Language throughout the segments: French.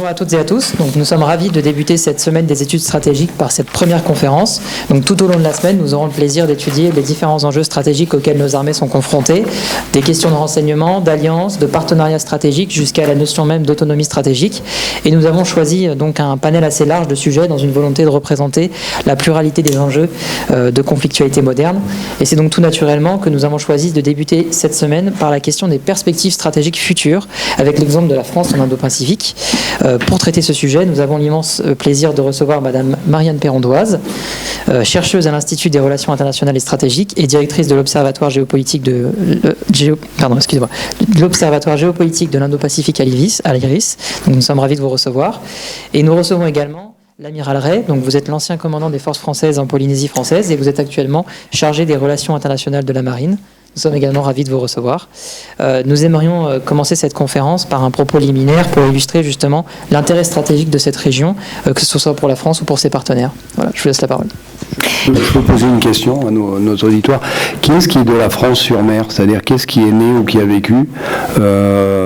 Bonjour à toutes et à tous. Donc, nous sommes ravis de débuter cette semaine des études stratégiques par cette première conférence. Donc, tout au long de la semaine, nous aurons le plaisir d'étudier les différents enjeux stratégiques auxquels nos armées sont confrontées, des questions de renseignement, d'alliance, de partenariat stratégique jusqu'à la notion même d'autonomie stratégique. Et nous avons choisi donc un panel assez large de sujets dans une volonté de représenter la pluralité des enjeux de conflictualité moderne. Et c'est donc tout naturellement que nous avons choisi de débuter cette semaine par la question des perspectives stratégiques futures, avec l'exemple de la France en Indo-Pacifique. Pour traiter ce sujet, nous avons l'immense plaisir de recevoir Madame Marianne Perrondoise, chercheuse à l'Institut des Relations internationales et stratégiques et directrice de l'Observatoire géopolitique de l'Observatoire géopolitique de l'Indo-Pacifique à l'IRIS. Donc nous sommes ravis de vous recevoir. Et nous recevons également l'amiral Ray. Donc vous êtes l'ancien commandant des forces françaises en Polynésie française et vous êtes actuellement chargé des relations internationales de la marine. Nous sommes également ravis de vous recevoir. Nous aimerions commencer cette conférence par un propos liminaire pour illustrer justement l'intérêt stratégique de cette région, que ce soit pour la France ou pour ses partenaires. Voilà, je vous laisse la parole. Je peux poser une question à notre auditoire. Qui est-ce qui est de la France sur mer? C'est-à-dire, qui est-ce qui est né ou qui a vécu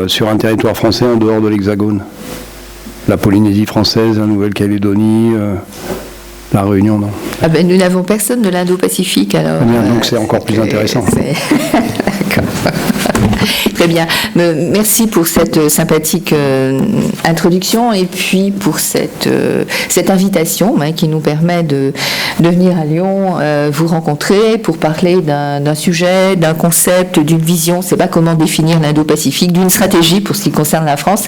sur un territoire français en dehors de l'Hexagone? La Polynésie française, la Nouvelle-Calédonie la Réunion, non? Nous n'avons personne de l'Indo-Pacifique, alors... donc c'est encore plus intéressant. D'accord. Très bien. Merci pour cette sympathique introduction et puis pour cette invitation qui nous permet de venir à Lyon vous rencontrer pour parler d'un sujet, d'un concept, d'une vision. C'est pas comment définir l'Indo-Pacifique, d'une stratégie pour ce qui concerne la France,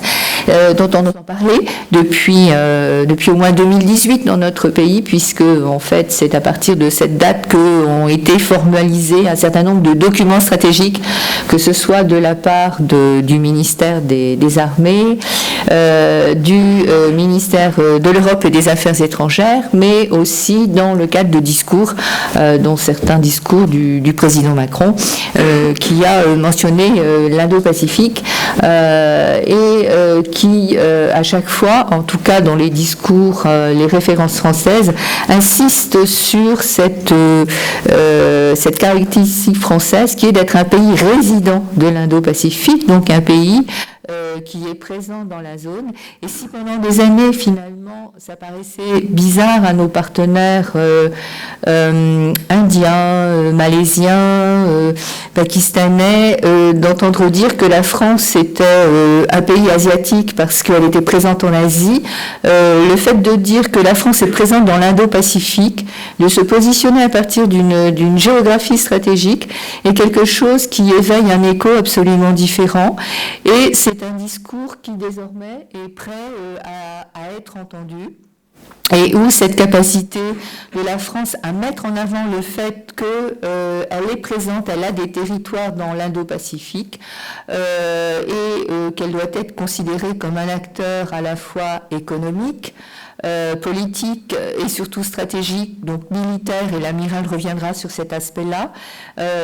dont on entend parler depuis au moins 2018 dans notre pays, puisque en fait c'est à partir de cette date qu'ont été formalisés un certain nombre de documents stratégiques, que ce soit de la part du ministère des Armées, du ministère de l'Europe et des Affaires étrangères, mais aussi dans le cadre de discours, dont certains discours du président Macron, qui a mentionné l'Indo-Pacifique et qui, à chaque fois, en tout cas dans les discours, les références françaises, insiste sur cette caractéristique française qui est d'être un pays résident de l'Indo-Pacifique, donc un pays qui est présent dans la zone. Et si pendant des années, finalement, ça paraissait bizarre à nos partenaires indiens, malaisiens, pakistanais, d'entendre dire que la France était un pays asiatique parce qu'elle était présente en Asie, le fait de dire que la France est présente dans l'Indo-Pacifique, de se positionner à partir d'une géographie stratégique, est quelque chose qui éveille un écho absolument différent. Et c'est un discours qui désormais est prêt à être entendu, et où cette capacité de la France à mettre en avant le fait qu'elle est présente, elle a des territoires dans l'Indo-Pacifique, et qu'elle doit être considérée comme un acteur à la fois économique, politique et surtout stratégique, donc militaire, et l'amiral reviendra sur cet aspect-là,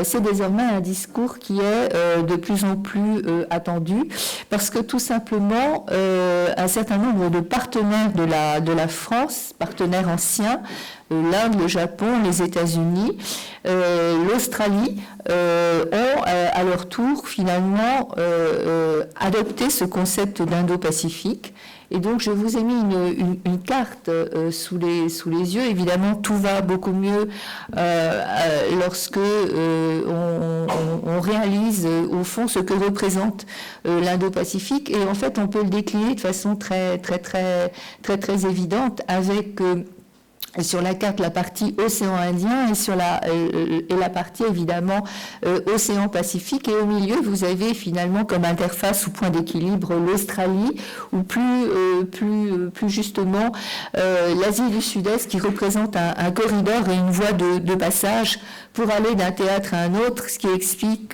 c'est désormais un discours qui est de plus en plus attendu, parce que tout simplement un certain nombre de partenaires de la France, partenaires anciens, l'Inde, le Japon, les États-Unis, l'Australie, ont à leur tour finalement adopté ce concept d'Indo-Pacifique. Et donc je vous ai mis une carte sous les yeux. Évidemment, tout va beaucoup mieux lorsque on réalise au fond ce que représente l'Indo-Pacifique. Et en fait, on peut le décliner de façon très évidente avec sur la carte la partie océan Indien et sur la partie évidemment océan Pacifique, et au milieu vous avez finalement comme interface ou point d'équilibre l'Australie, ou plus justement l'Asie du Sud-Est, qui représente un corridor et une voie de passage pour aller d'un théâtre à un autre, ce qui explique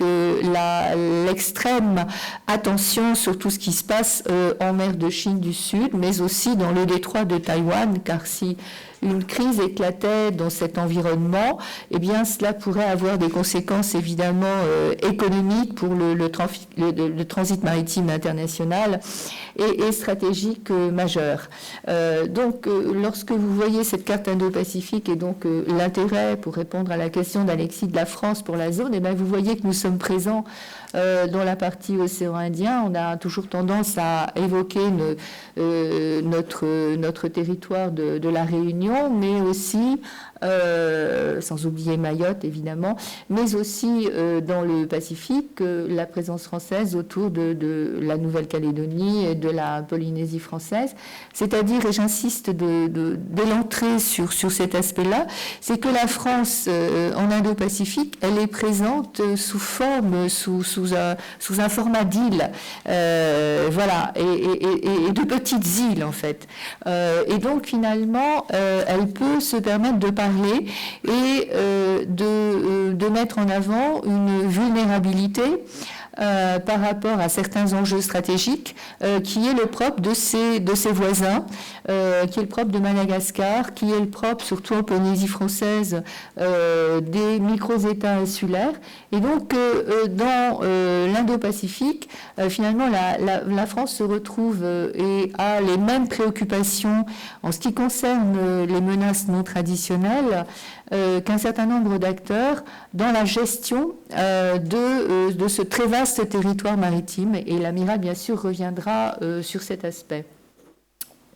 l'extrême attention sur tout ce qui se passe en mer de Chine du Sud, mais aussi dans le détroit de Taïwan, car si une crise éclatait dans cet environnement, eh bien cela pourrait avoir des conséquences évidemment économiques pour le transit maritime international et stratégique majeur. Donc lorsque vous voyez cette carte Indo-Pacifique et donc l'intérêt, pour répondre à la question d'Alexis, de la France pour la zone, eh bien vous voyez que nous sommes présents dans la partie océan Indien. On a toujours tendance à évoquer notre territoire de la Réunion, mais aussi, sans oublier Mayotte évidemment, mais aussi dans le Pacifique, la présence française autour de la Nouvelle-Calédonie et de la Polynésie française. C'est-à-dire, et j'insiste de l'entrée sur cet aspect-là, c'est que la France en Indo-Pacifique, elle est présente sous un format d'île, voilà, et de petites îles en fait. Et donc finalement, elle peut se permettre de parler et de mettre en avant une vulnérabilité par rapport à certains enjeux stratégiques qui est le propre de ses voisins, qui est le propre de Madagascar, qui est le propre surtout en Polynésie française des micro-États insulaires. Et donc dans l'Indo-Pacifique, finalement la France se retrouve et a les mêmes préoccupations en ce qui concerne les menaces non traditionnelles qu'un certain nombre d'acteurs dans la gestion de ce très vaste territoire maritime, et l'amiral bien sûr reviendra sur cet aspect.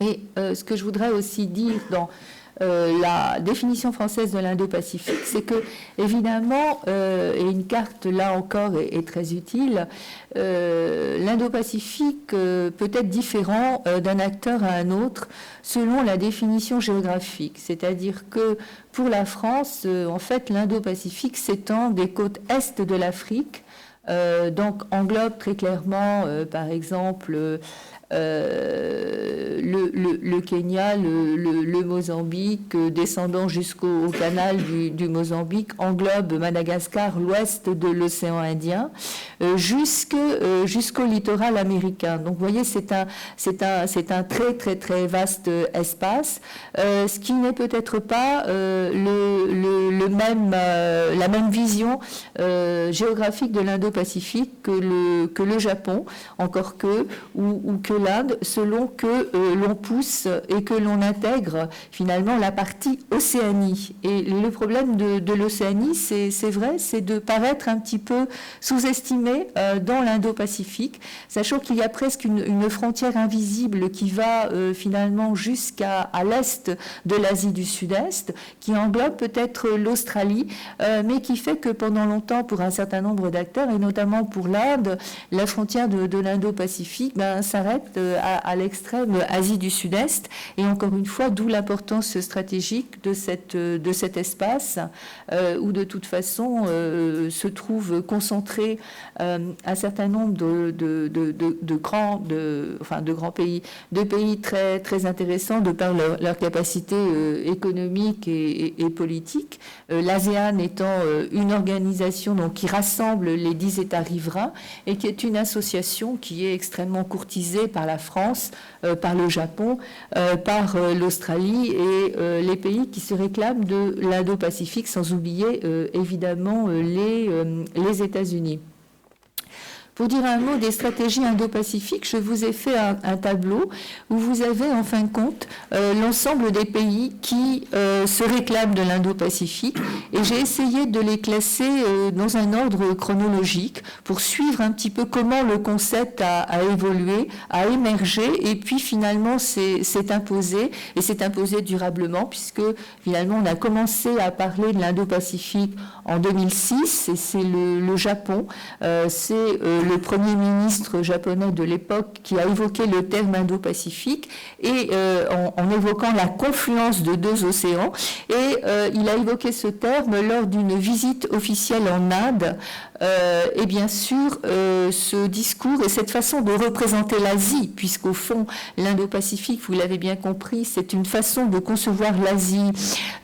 Et ce que je voudrais aussi dire dans la définition française de l'Indo-Pacifique, c'est que évidemment, et une carte là encore est très utile, l'Indo-Pacifique peut être différent d'un acteur à un autre selon la définition géographique. C'est-à-dire que pour la France, en fait, l'Indo-Pacifique s'étend des côtes est de l'Afrique, donc englobe très clairement, par exemple, le Kenya, le Mozambique, descendant jusqu'au canal du Mozambique, englobe Madagascar, l'ouest de l'océan Indien, jusqu'au littoral américain. Donc vous voyez, c'est un très très très vaste espace, ce qui n'est peut-être pas la même vision géographique de l'Indo-Pacifique que le Japon, encore que, ou que l'Inde, selon que l'on pousse et que l'on intègre finalement la partie Océanie. Et le problème de l'Océanie, c'est vrai, c'est de paraître un petit peu sous-estimé dans l'Indo-Pacifique, sachant qu'il y a presque une frontière invisible qui va finalement jusqu'à l'est de l'Asie du Sud-Est, qui englobe peut-être l'Australie, mais qui fait que pendant longtemps, pour un certain nombre d'acteurs, et notamment pour l'Inde, la frontière de l'Indo-Pacifique s'arrête à l'extrême Asie du Sud-Est, et encore une fois, d'où l'importance stratégique de cet espace où de toute façon se trouve concentré un certain nombre de grands pays, de pays très très intéressants de par leur capacité économique et politique. L'ASEAN étant une organisation donc qui rassemble les 10 États riverains et qui est une association qui est extrêmement courtisée par la France, par le Japon, par l'Australie et les pays qui se réclament de l'Indo-Pacifique, sans oublier évidemment les États-Unis. Pour dire un mot des stratégies indo-pacifiques, je vous ai fait un tableau où vous avez en fin de compte l'ensemble des pays qui se réclament de l'Indo-Pacifique, et j'ai essayé de les classer dans un ordre chronologique pour suivre un petit peu comment le concept a évolué, a émergé, et puis finalement s'est imposé, et s'est imposé durablement, puisque finalement on a commencé à parler de l'Indo-Pacifique en 2006, et c'est le Japon, c'est le Premier ministre japonais de l'époque qui a évoqué le terme Indo-Pacifique, et en évoquant la confluence de deux océans, et il a évoqué ce terme lors d'une visite officielle en Inde, et bien sûr ce discours et cette façon de représenter l'Asie, puisqu'au fond l'Indo-Pacifique, vous l'avez bien compris, c'est une façon de concevoir l'Asie,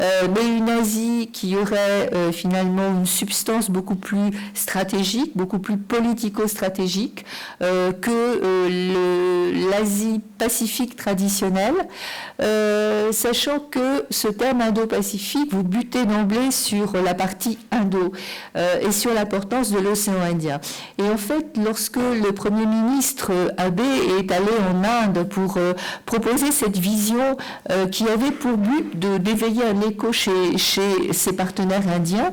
mais une Asie qui aurait finalement une substance beaucoup plus stratégique, beaucoup plus politico-stratégique, géostratégique que l'Asie-Pacifique traditionnelle, sachant que ce terme Indo-Pacifique, vous butez d'emblée sur la partie Indo et sur l'importance de l'océan Indien. Et en fait, lorsque le Premier ministre Abe est allé en Inde pour proposer cette vision qui avait pour but d'éveiller un écho chez ses partenaires indiens,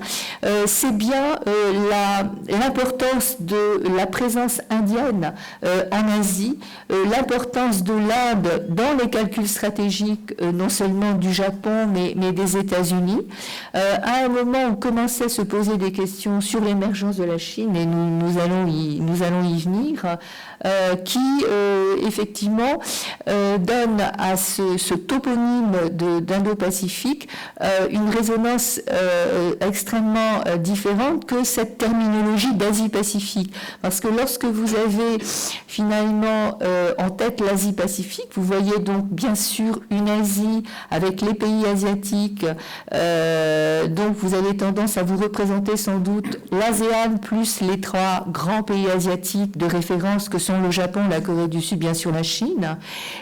c'est bien l'importance de la présence indienne en Asie, l'importance de l'Inde dans les calculs stratégiques, non seulement du Japon, mais des États-Unis. À un moment, on commençait à se poser des questions sur l'émergence de la Chine, et nous allons y venir, qui effectivement donne à ce toponyme d'Indo-Pacifique une résonance extrêmement différente que cette terminologie d'Asie-Pacifique. Parce que lorsque vous avez finalement en tête l'Asie-Pacifique, vous voyez donc bien sûr une Asie avec les pays asiatiques, donc vous avez tendance à vous représenter sans doute l'ASEAN plus les trois grands pays asiatiques de référence que sont le Japon, la Corée du Sud, bien sûr la Chine.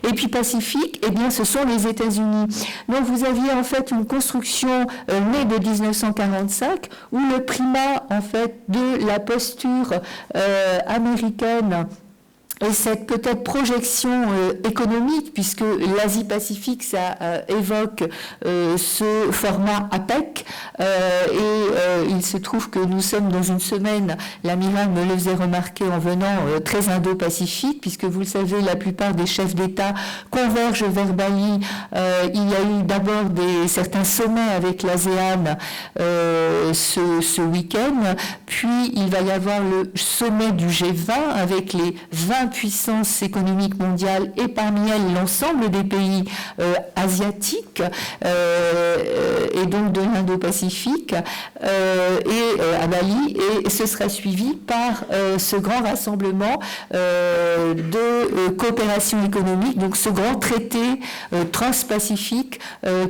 Et puis Pacifique, eh bien ce sont les États-Unis. Donc vous aviez en fait une construction née de 1945 où le primat en fait de la posture américaine et cette peut-être projection économique, puisque l'Asie-Pacifique, ça évoque ce format APEC, et il se trouve que nous sommes dans une semaine, l'amiral me le faisait remarquer en venant, très Indo-Pacifique, puisque vous le savez, la plupart des chefs d'État convergent vers Bali. Il y a eu d'abord certains sommets avec l'ASEAN ce week-end, puis il va y avoir le sommet du G20 avec les 20 puissances économiques mondiales et parmi elles l'ensemble des pays asiatiques et donc de l'Indo-Pacifique et à Bali, et ce sera suivi par ce grand rassemblement de coopération économique, donc ce grand traité transpacifique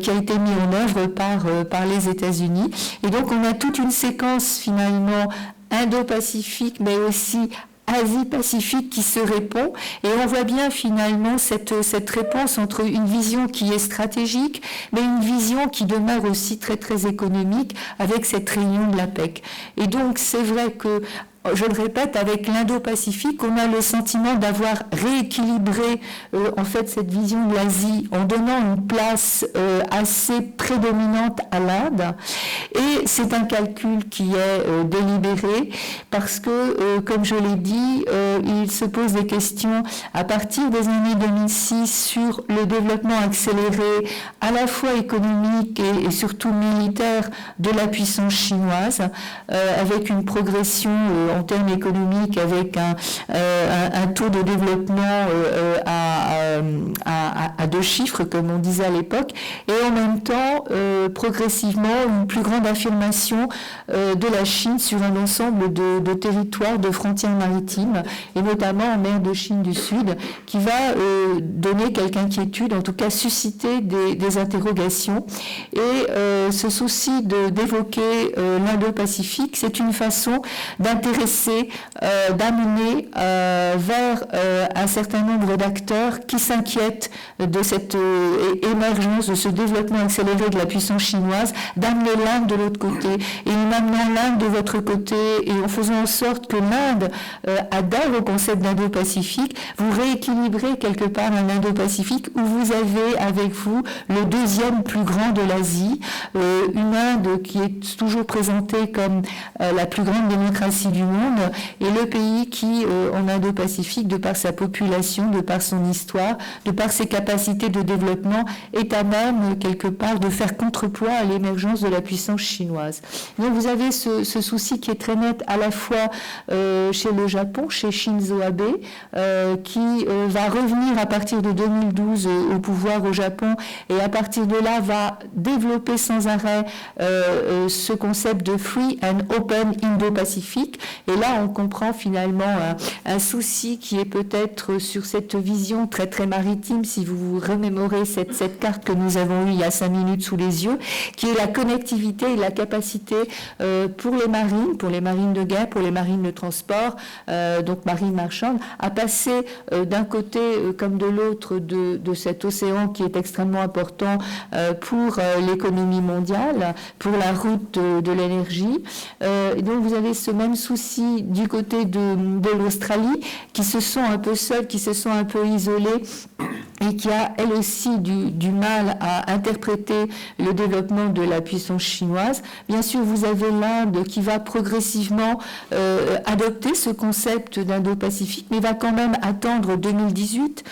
qui a été mis en œuvre par les États-Unis. Et donc on a toute une séquence finalement Indo-Pacifique mais aussi Asie-Pacifique qui se répond, et on voit bien finalement cette réponse entre une vision qui est stratégique, mais une vision qui demeure aussi très très économique avec cette réunion de l'APEC. Et donc c'est vrai que, je le répète, avec l'Indo-Pacifique, on a le sentiment d'avoir rééquilibré en fait cette vision de l'Asie en donnant une place assez prédominante à l'Inde. Et c'est un calcul qui est délibéré parce que, comme je l'ai dit, il se pose des questions à partir des années 2006 sur le développement accéléré à la fois économique et surtout militaire de la puissance chinoise, avec une progression en termes économiques, avec un taux de développement à 2 chiffres, comme on disait à l'époque, et en même temps, progressivement, une plus grande affirmation de la Chine sur un ensemble de territoires, de frontières maritimes, et notamment en mer de Chine du Sud, qui va donner quelque inquiétude, en tout cas susciter des interrogations. Et ce souci d'évoquer l'Indo-Pacifique, c'est une façon d'intéresser, d'amener vers un certain nombre d'acteurs qui s'inquiètent de cette émergence, de ce développement accéléré de la puissance chinoise, d'amener l'Inde de l'autre côté, et en amenant l'Inde de votre côté et en faisant en sorte que l'Inde adhère au concept d'Indo-Pacifique, vous rééquilibrez quelque part un Indo-Pacifique où vous avez avec vous le deuxième plus grand de l'Asie, une Inde qui est toujours présentée comme la plus grande démocratie du monde, et le pays qui, en Indo-Pacifique, de par sa population, de par son histoire, de par ses capacités de développement, est à même quelque part de faire contrepoids à l'émergence de la puissance chinoise. Donc vous avez ce souci qui est très net à la fois chez le Japon, chez Shinzo Abe, qui va revenir à partir de 2012 au pouvoir au Japon, et à partir de là va développer sans arrêt ce concept de Free and Open Indo-Pacific. Et là, on comprend finalement un souci qui est peut-être sur cette vision très très maritime, si vous vous remémorez cette carte que nous avons eue il y a 5 minutes sous les yeux, qui est la connectivité et la capacité pour les marines de guerre, pour les marines de transport, donc marines marchandes, à passer d'un côté comme de l'autre de cet océan qui est extrêmement important pour l'économie mondiale, pour la route de l'énergie. Et donc vous avez ce même souci du côté de l'Australie, qui se sent un peu seule, qui se sent un peu isolée, et qui a elle aussi du mal à interpréter le développement de la puissance chinoise. Bien sûr, vous avez l'Inde qui va progressivement adopter ce concept d'Indo-Pacifique, mais va quand même attendre 2018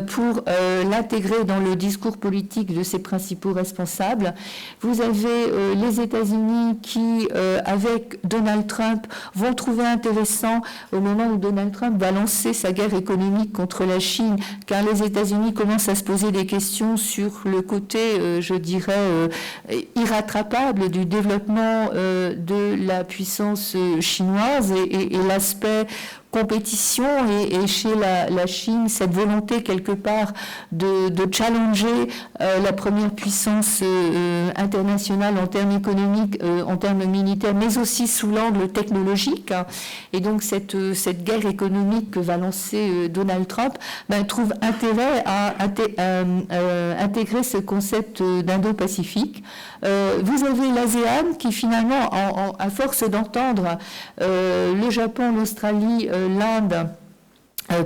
pour l'intégrer dans le discours politique de ses principaux responsables. Vous avez les États-Unis qui, avec Donald Trump, vont trouver intéressant au moment où Donald Trump va lancer sa guerre économique contre la Chine, car les États-Unis commencent à se poser des questions sur le côté, je dirais, irrattrapable du développement de la puissance chinoise et l'aspect compétition et chez la Chine, cette volonté quelque part de challenger la première puissance internationale en termes économiques, en termes militaires, mais aussi sous l'angle technologique. Et donc cette guerre économique que va lancer Donald Trump trouve intérêt à intégrer ce concept d'Indo-Pacifique. Vous avez l'ASEAN qui finalement, à force d'entendre le Japon, l'Australie, l'Inde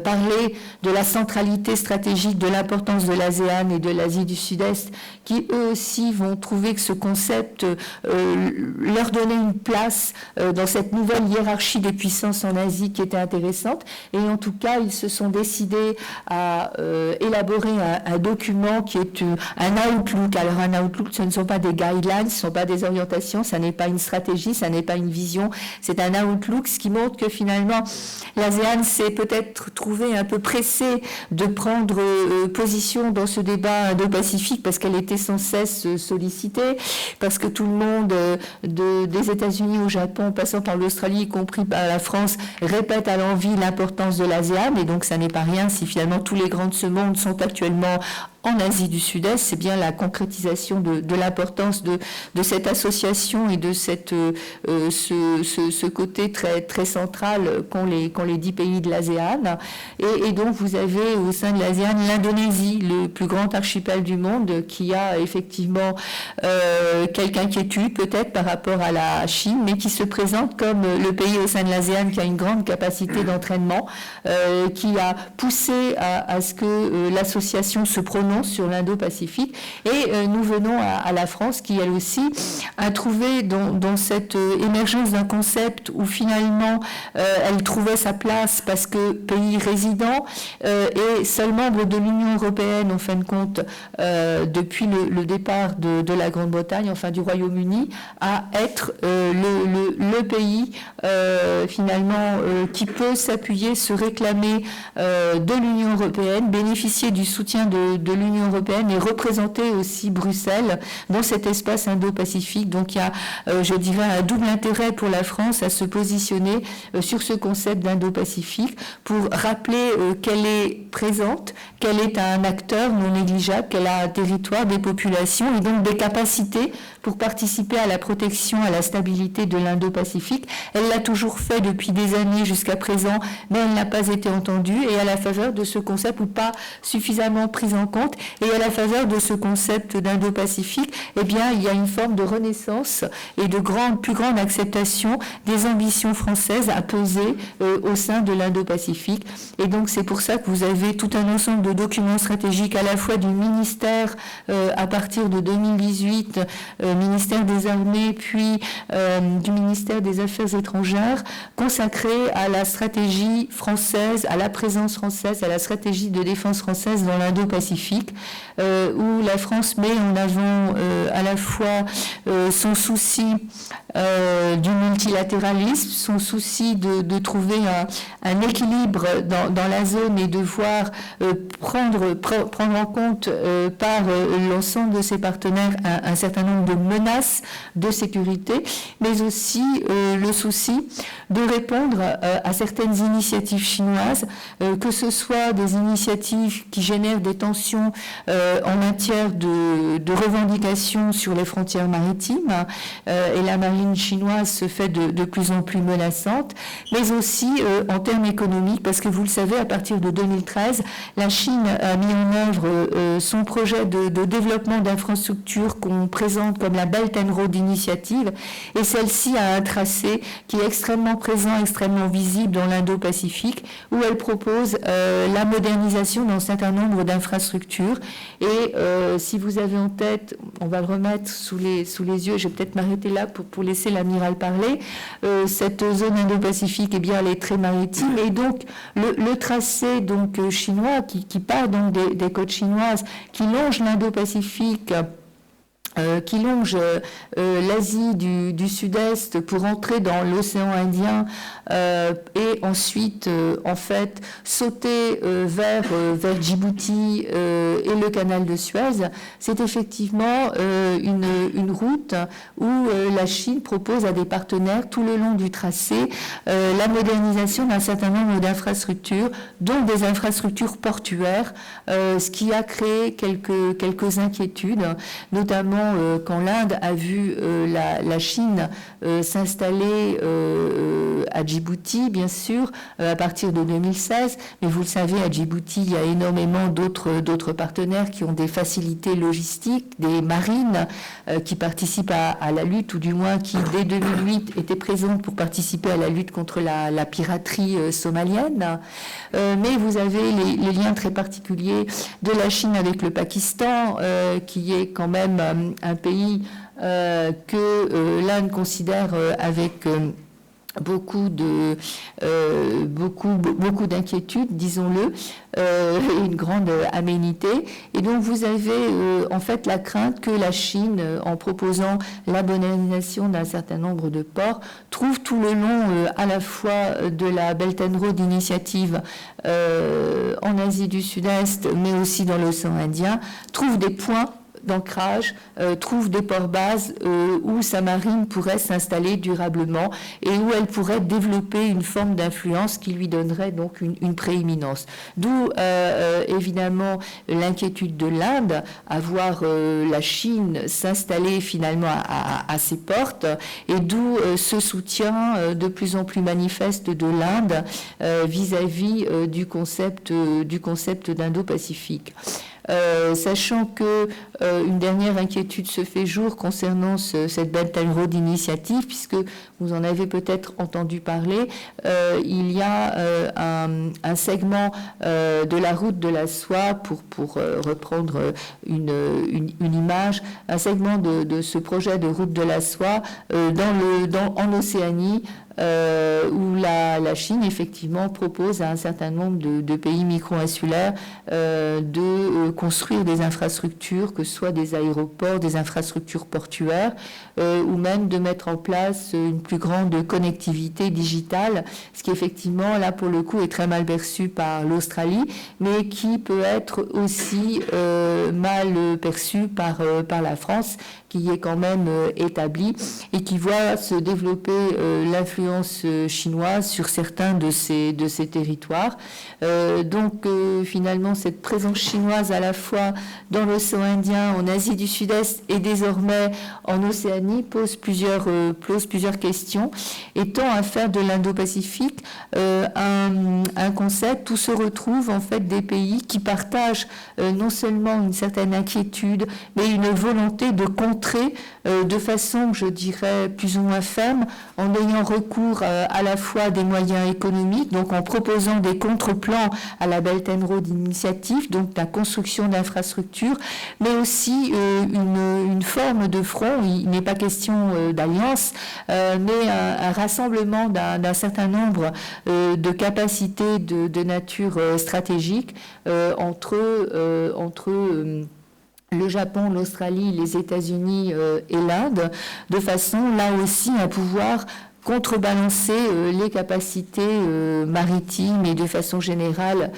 parler de la centralité stratégique, de l'importance de l'ASEAN et de l'Asie du Sud-Est, qui eux aussi vont trouver que ce concept leur donnait une place dans cette nouvelle hiérarchie des puissances en Asie qui était intéressante. Et en tout cas, ils se sont décidés à élaborer un document qui est un outlook. Alors un outlook, ce ne sont pas des guidelines, ce ne sont pas des orientations, ça n'est pas une stratégie, ça n'est pas une vision, c'est un outlook, ce qui montre que finalement l'ASEAN s'est peut-être trouvé un peu pressée de prendre position dans ce débat indo-pacifique parce qu'elle était sans cesse sollicitée, parce que tout le monde, des États-Unis au Japon, passant par l'Australie, y compris par la France, répète à l'envi l'importance de l'ASEAN, et donc ça n'est pas rien si finalement tous les grands de ce monde sont actuellement en Asie du Sud-Est. C'est bien la concrétisation de l'importance de cette association et de ce côté très, très central qu'ont les 10 pays de l'ASEAN. Et donc vous avez au sein de l'ASEAN l'Indonésie, le plus grand archipel du monde, qui a effectivement quelques inquiétudes peut-être par rapport à la Chine, mais qui se présente comme le pays au sein de l'ASEAN qui a une grande capacité d'entraînement, qui a poussé à ce que l'association se prononce sur l'Indo-Pacifique. Et nous venons à la France qui, elle aussi, a trouvé dans cette émergence d'un concept où finalement elle trouvait sa place parce que pays résident et seul membre de l'Union européenne, en fin de compte, depuis le départ de la Grande-Bretagne, enfin du Royaume-Uni, à être le pays finalement qui peut s'appuyer, se réclamer de l'Union européenne, bénéficier du soutien de l'Union européenne et représenter aussi Bruxelles dans cet espace indo-pacifique. Donc il y a, je dirais, un double intérêt pour la France à se positionner sur ce concept d'Indo-Pacifique pour rappeler qu'elle est présente, qu'elle est un acteur non négligeable, qu'elle a un territoire, des populations et donc des capacités pour participer à la protection, à la stabilité de l'Indo-Pacifique. Elle l'a toujours fait depuis des années jusqu'à présent, mais elle n'a pas été entendue, et à la faveur de ce concept, ou pas suffisamment prise en compte, et à la faveur de ce concept d'Indo-Pacifique, eh bien, il y a une forme de renaissance et de plus grande acceptation des ambitions françaises à peser au sein de l'Indo-Pacifique. Et donc, c'est pour ça que vous avez tout un ensemble de documents stratégiques à la fois du ministère à partir de 2018, ministère des Armées, puis du ministère des Affaires étrangères, consacrés à la stratégie française, à la présence française, à la stratégie de défense française dans l'Indo-Pacifique. Pacifique, où la France met en avant à la fois son souci du multilatéralisme, son souci de trouver un équilibre dans la zone et de voir prendre en compte par l'ensemble de ses partenaires un certain nombre de menaces de sécurité, mais aussi le souci de répondre à certaines initiatives chinoises, que ce soit des initiatives qui génèrent des tensions en matière de revendications sur les frontières maritimes, et la marine chinoise se fait de plus en plus menaçante, mais aussi en termes économiques, parce que vous le savez, à partir de 2013, la Chine a mis en œuvre son projet de développement d'infrastructures qu'on présente comme la Belt and Road Initiative, et celle-ci a un tracé qui est extrêmement présent, extrêmement visible dans l'Indo-Pacifique, où elle propose la modernisation d'un certain nombre d'infrastructures. Et si vous avez en tête, on va le remettre sous les yeux, je vais peut-être m'arrêter là pour laisser l'amiral parler, cette zone Indo-Pacifique, eh bien, elle est très maritime, et donc le tracé donc chinois qui part donc des côtes chinoises, qui longe l'Indo-Pacifique, qui longe l'Asie du Sud-Est pour entrer dans l'océan Indien et ensuite en fait sauter vers Djibouti et le canal de Suez, c'est effectivement une route où la Chine propose à des partenaires tout le long du tracé la modernisation d'un certain nombre d'infrastructures, dont des infrastructures portuaires, ce qui a créé quelques inquiétudes, notamment quand l'Inde a vu la Chine s'installer à Djibouti, bien sûr, à partir de 2016. Mais vous le savez, à Djibouti, il y a énormément d'autres partenaires qui ont des facilités logistiques, des marines qui participent à la lutte, ou du moins qui, dès 2008, étaient présentes pour participer à la lutte contre la piraterie somalienne. Mais vous avez les liens très particuliers de la Chine avec le Pakistan, qui est quand même un pays que l'Inde considère avec beaucoup d'inquiétudes, disons-le, une grande aménité. Et donc vous avez en fait la crainte que la Chine, en proposant la modernisation d'un certain nombre de ports, trouve tout le long à la fois de la Belt and Road Initiative en Asie du Sud-Est, mais aussi dans l'océan Indien, trouve des points d'ancrage, trouve des ports-bases où sa marine pourrait s'installer durablement et où elle pourrait développer une forme d'influence qui lui donnerait donc une prééminence. D'où évidemment l'inquiétude de l'Inde à voir la Chine s'installer finalement à ses portes, et d'où ce soutien de plus en plus manifeste de l'Inde vis-à-vis du concept d'Indo-Pacifique. Sachant que une dernière inquiétude se fait jour concernant cette Belt and Road Initiative, puisque vous en avez peut-être entendu parler, il y a un segment de la route de la soie, pour reprendre une image, un segment de ce projet de route de la soie en Océanie, où la Chine effectivement propose à un certain nombre de pays micro-insulaires de construire des infrastructures, que ce soit des aéroports, des infrastructures portuaires, ou même de mettre en place une plus grande connectivité digitale, ce qui effectivement là pour le coup est très mal perçu par l'Australie, mais qui peut être aussi mal perçu par la France, qui est quand même établie et qui voit se développer l'influence chinoise sur certains de ces territoires. Donc finalement cette présence chinoise à la fois dans l'océan Indien, en Asie du Sud-Est et désormais en Océanie pose plusieurs questions, et tend à faire de l'Indo-Pacifique un concept où se retrouvent en fait des pays qui partagent non seulement une certaine inquiétude, mais une volonté de contrer de façon, je dirais, plus ou moins ferme, en ayant recours recours à la fois des moyens économiques, donc en proposant des contre-plans à la Belt and Road Initiative, donc la construction d'infrastructures, mais aussi une forme de front. Il n'est pas question d'alliance, mais un rassemblement d'un certain nombre de capacités de nature stratégique entre le Japon, l'Australie, les États-Unis et l'Inde, de façon là aussi à pouvoir contrebalancer les capacités maritimes et de façon générale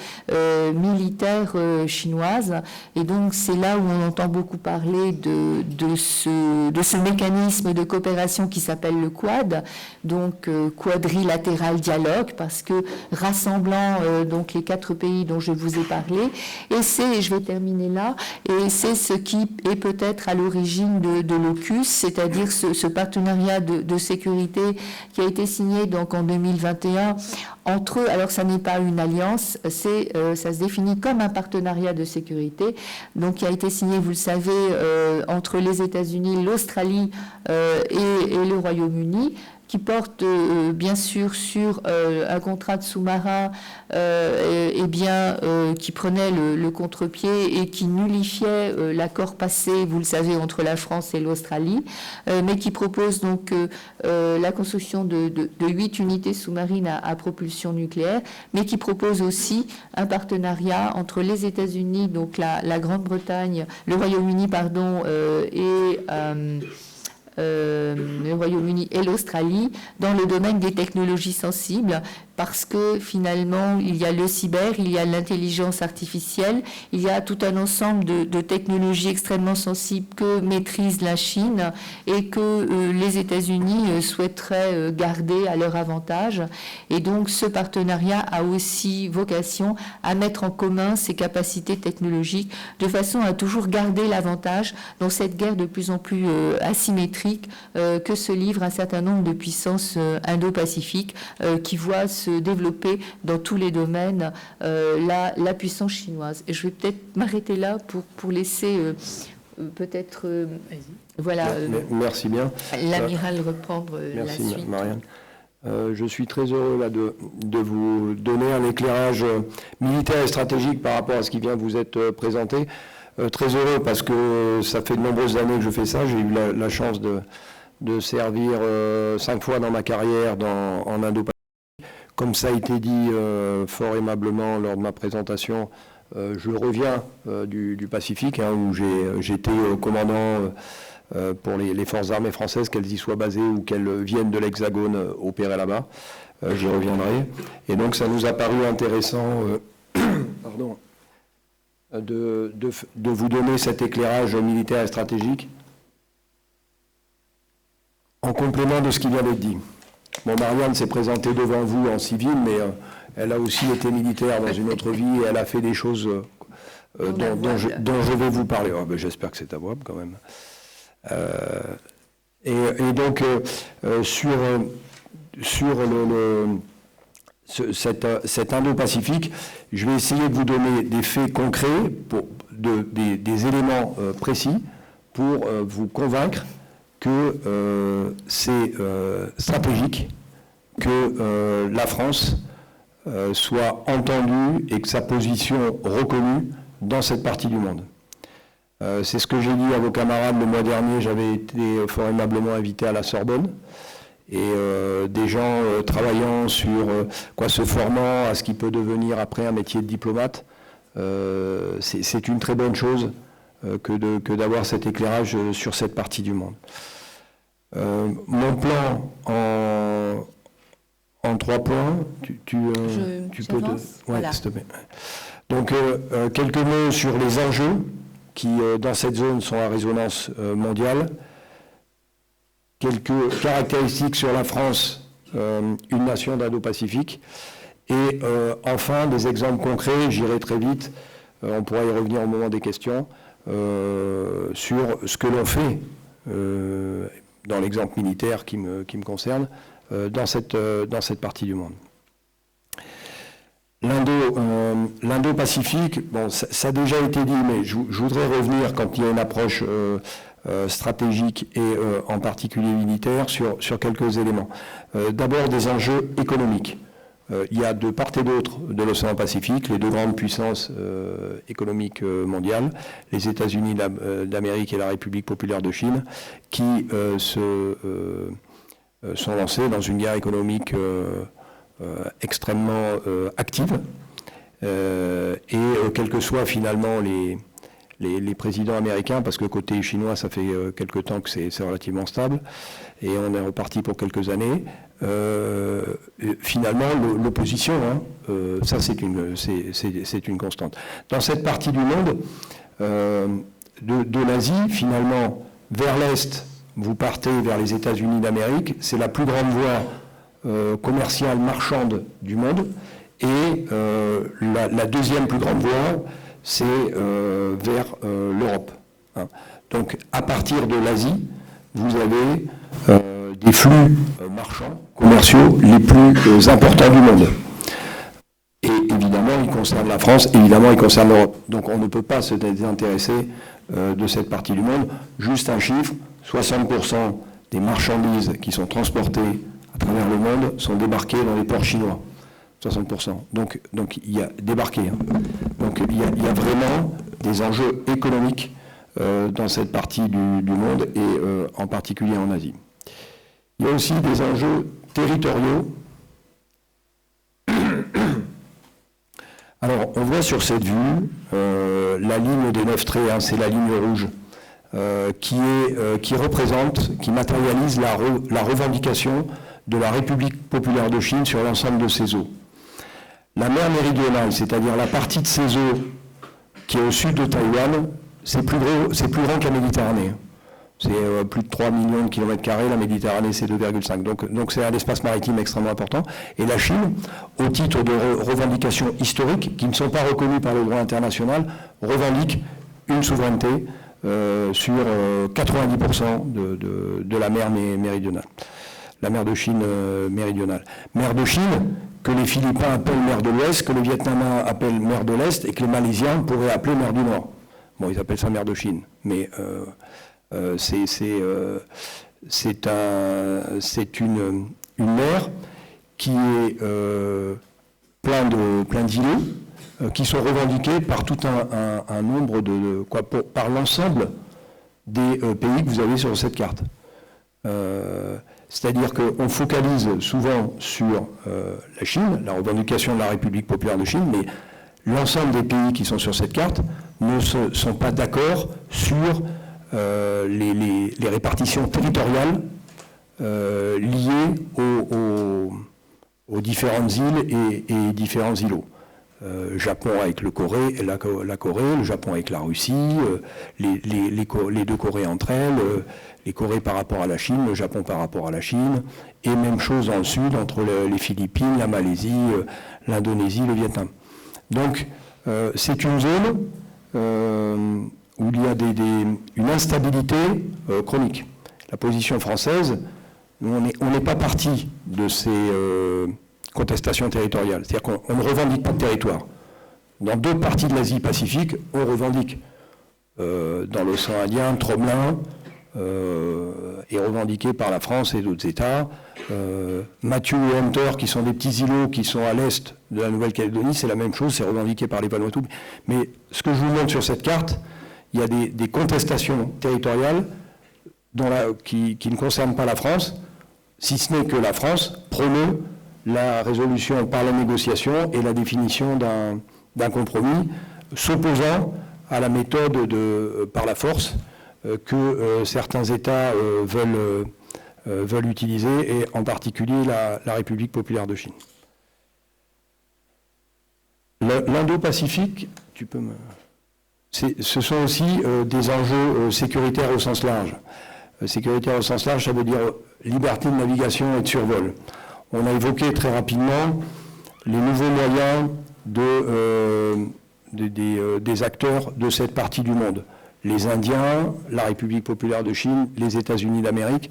militaires chinoises. Et donc c'est là où on entend beaucoup parler de ce mécanisme de coopération qui s'appelle le Quad, donc quadrilatéral dialogue, parce que rassemblant donc les 4 pays dont je vous ai parlé, et je vais terminer là, et c'est ce qui est peut-être à l'origine de l'AUKUS, c'est-à-dire ce partenariat de sécurité qui a été signé donc en 2021 entre eux. Alors ça n'est pas une alliance, ça se définit comme un partenariat de sécurité, donc qui a été signé, vous le savez, entre les États-Unis, l'Australie et le Royaume-Uni, qui porte bien sûr sur un contrat de sous-marin qui prenait le contre-pied et qui nullifiait l'accord passé, vous le savez, entre la France et l'Australie, mais qui propose donc la construction de 8 unités sous-marines à propulsion nucléaire, mais qui propose aussi un partenariat entre les États-Unis, donc la Grande-Bretagne, le Royaume-Uni, pardon, et le Royaume-Uni et l'Australie dans le domaine des technologies sensibles, parce que finalement il y a le cyber, il y a l'intelligence artificielle, il y a tout un ensemble de technologies extrêmement sensibles que maîtrise la Chine et que les États-Unis souhaiteraient garder à leur avantage. Et donc ce partenariat a aussi vocation à mettre en commun ces capacités technologiques de façon à toujours garder l'avantage dans cette guerre de plus en plus asymétrique que se livrent un certain nombre de puissances indo-pacifiques qui voient se développer dans tous les domaines la puissance chinoise. Et je vais peut-être m'arrêter là pour laisser peut-être merci bien. L'amiral reprendre la suite. Merci Marianne. Je suis très heureux là, de vous donner un éclairage militaire et stratégique par rapport à ce qui vient de vous être présenté. Très heureux parce que ça fait de nombreuses années que je fais ça. J'ai eu la chance de servir 5 fois dans ma carrière en Indo-Pacifique. Comme ça a été dit fort aimablement lors de ma présentation, je reviens du Pacifique, où j'étais commandant pour les forces armées françaises, qu'elles y soient basées ou qu'elles viennent de l'Hexagone opérer là-bas. J'y reviendrai. Et donc ça nous a paru intéressant de vous donner cet éclairage militaire et stratégique en complément de ce qui vient d'être dit. Bon, Marianne s'est présentée devant vous en civil, mais elle a aussi été militaire dans une autre vie et elle a fait des choses dont je vais vous parler. Oh, ben, j'espère que c'est avouable quand même. Et donc, sur cet Indo-Pacifique, je vais essayer de vous donner des faits concrets, des éléments précis pour vous convaincre que c'est stratégique que la France soit entendue et que sa position reconnue dans cette partie du monde. C'est ce que j'ai dit à vos camarades le mois dernier. J'avais été fort aimablement invité à la Sorbonne et des gens travaillant sur se formant à ce qui peut devenir après un métier de diplomate. C'est une très bonne chose que d'avoir cet éclairage sur cette partie du monde. Mon plan en 3 points, tu peux... Voilà. S'il te plaît. Donc, quelques mots sur les enjeux qui, dans cette zone, sont à résonance mondiale. Quelques caractéristiques sur la France, une nation d'Indo-Pacifique. Et enfin, des exemples concrets, j'irai très vite, on pourra y revenir au moment des questions, sur ce que l'on fait, dans l'exemple militaire qui me concerne, dans cette partie du monde. L'Indo-Pacifique, bon, ça a déjà été dit, mais je voudrais revenir quand il y a une approche stratégiques et en particulier militaires sur quelques éléments. D'abord des enjeux économiques. Il y a de part et d'autre de l'océan Pacifique les deux grandes puissances économiques mondiales, les États-Unis d'Amérique et la République populaire de Chine, qui sont lancés dans une guerre économique extrêmement active. Quels que soient finalement les présidents américains, parce que côté chinois, ça fait quelque temps que c'est relativement stable, et on est reparti pour quelques années. Finalement, l'opposition, ça c'est une constante. Dans cette partie du monde, de l'Asie, finalement, vers l'Est, vous partez vers les États-Unis d'Amérique, c'est la plus grande voie commerciale marchande du monde, et la deuxième plus grande voie, c'est vers l'Europe. Donc, à partir de l'Asie, vous avez des flux marchands, commerciaux les plus importants du monde. Et évidemment, ils concernent la France, évidemment, ils concernent l'Europe. Donc, on ne peut pas se désintéresser de cette partie du monde. Juste un chiffre, 60% des marchandises qui sont transportées à travers le monde sont débarquées dans les ports chinois. 60%. Donc il y a débarqué. Donc il y a vraiment des enjeux économiques dans cette partie du monde et en particulier en Asie. Il y a aussi des enjeux territoriaux. Alors on voit sur cette vue la ligne des 9 traits, c'est la ligne rouge, qui représente, qui matérialise la revendication de la République populaire de Chine sur l'ensemble de ses eaux. La mer méridionale, c'est-à-dire la partie de ces eaux qui est au sud de Taïwan, c'est plus grand que la Méditerranée. C'est plus de 3 millions de kilomètres carrés, la Méditerranée c'est 2,5. Donc c'est un espace maritime extrêmement important. Et la Chine, au titre de revendications historiques, qui ne sont pas reconnues par le droit international, revendique une souveraineté sur 90% de la mer méridionale. La mer de Chine méridionale. Mer de Chine que les Philippins appellent mer de l'Ouest, que les Vietnamiens appellent mer de l'Est et que les Malaisiens pourraient appeler mer du Nord. Bon, ils appellent ça mer de Chine, mais c'est une mer qui est plein d'îlots qui sont revendiqués par tout un nombre par l'ensemble des pays que vous avez sur cette carte. C'est-à-dire qu'on focalise souvent sur la Chine, la revendication de la République populaire de Chine, mais l'ensemble des pays qui sont sur cette carte ne sont pas d'accord sur les répartitions territoriales liées aux différentes îles et différents îlots. Japon avec la Corée, le Japon avec la Russie, les deux Corées entre elles, les Corées par rapport à la Chine, le Japon par rapport à la Chine, et même chose dans le sud entre les Philippines, la Malaisie, l'Indonésie, le Vietnam. Donc c'est une zone où il y a une instabilité chronique. La position française, on n'est pas parti de ces contestation territoriale. C'est-à-dire qu'on ne revendique pas de territoire. Dans d'autres parties de l'Asie-Pacifique, on revendique. Dans l'océan Indien, Tromelin est revendiqué par la France et d'autres États. Matthew et Hunter, qui sont des petits îlots qui sont à l'est de la Nouvelle-Calédonie, c'est la même chose, c'est revendiqué par les Vanuatu. Mais ce que je vous montre sur cette carte, il y a des contestations territoriales qui ne concernent pas la France, si ce n'est que la France promeut la résolution par la négociation et la définition d'un compromis s'opposant à la méthode par la force que certains États veulent utiliser, et en particulier la République populaire de Chine. L'Indo-Pacifique, ce sont aussi des enjeux sécuritaires au sens large. Sécuritaire au sens large, ça veut dire liberté de navigation et de survol. On a évoqué très rapidement les nouveaux moyens des acteurs de cette partie du monde. Les Indiens, la République populaire de Chine, les États-Unis d'Amérique.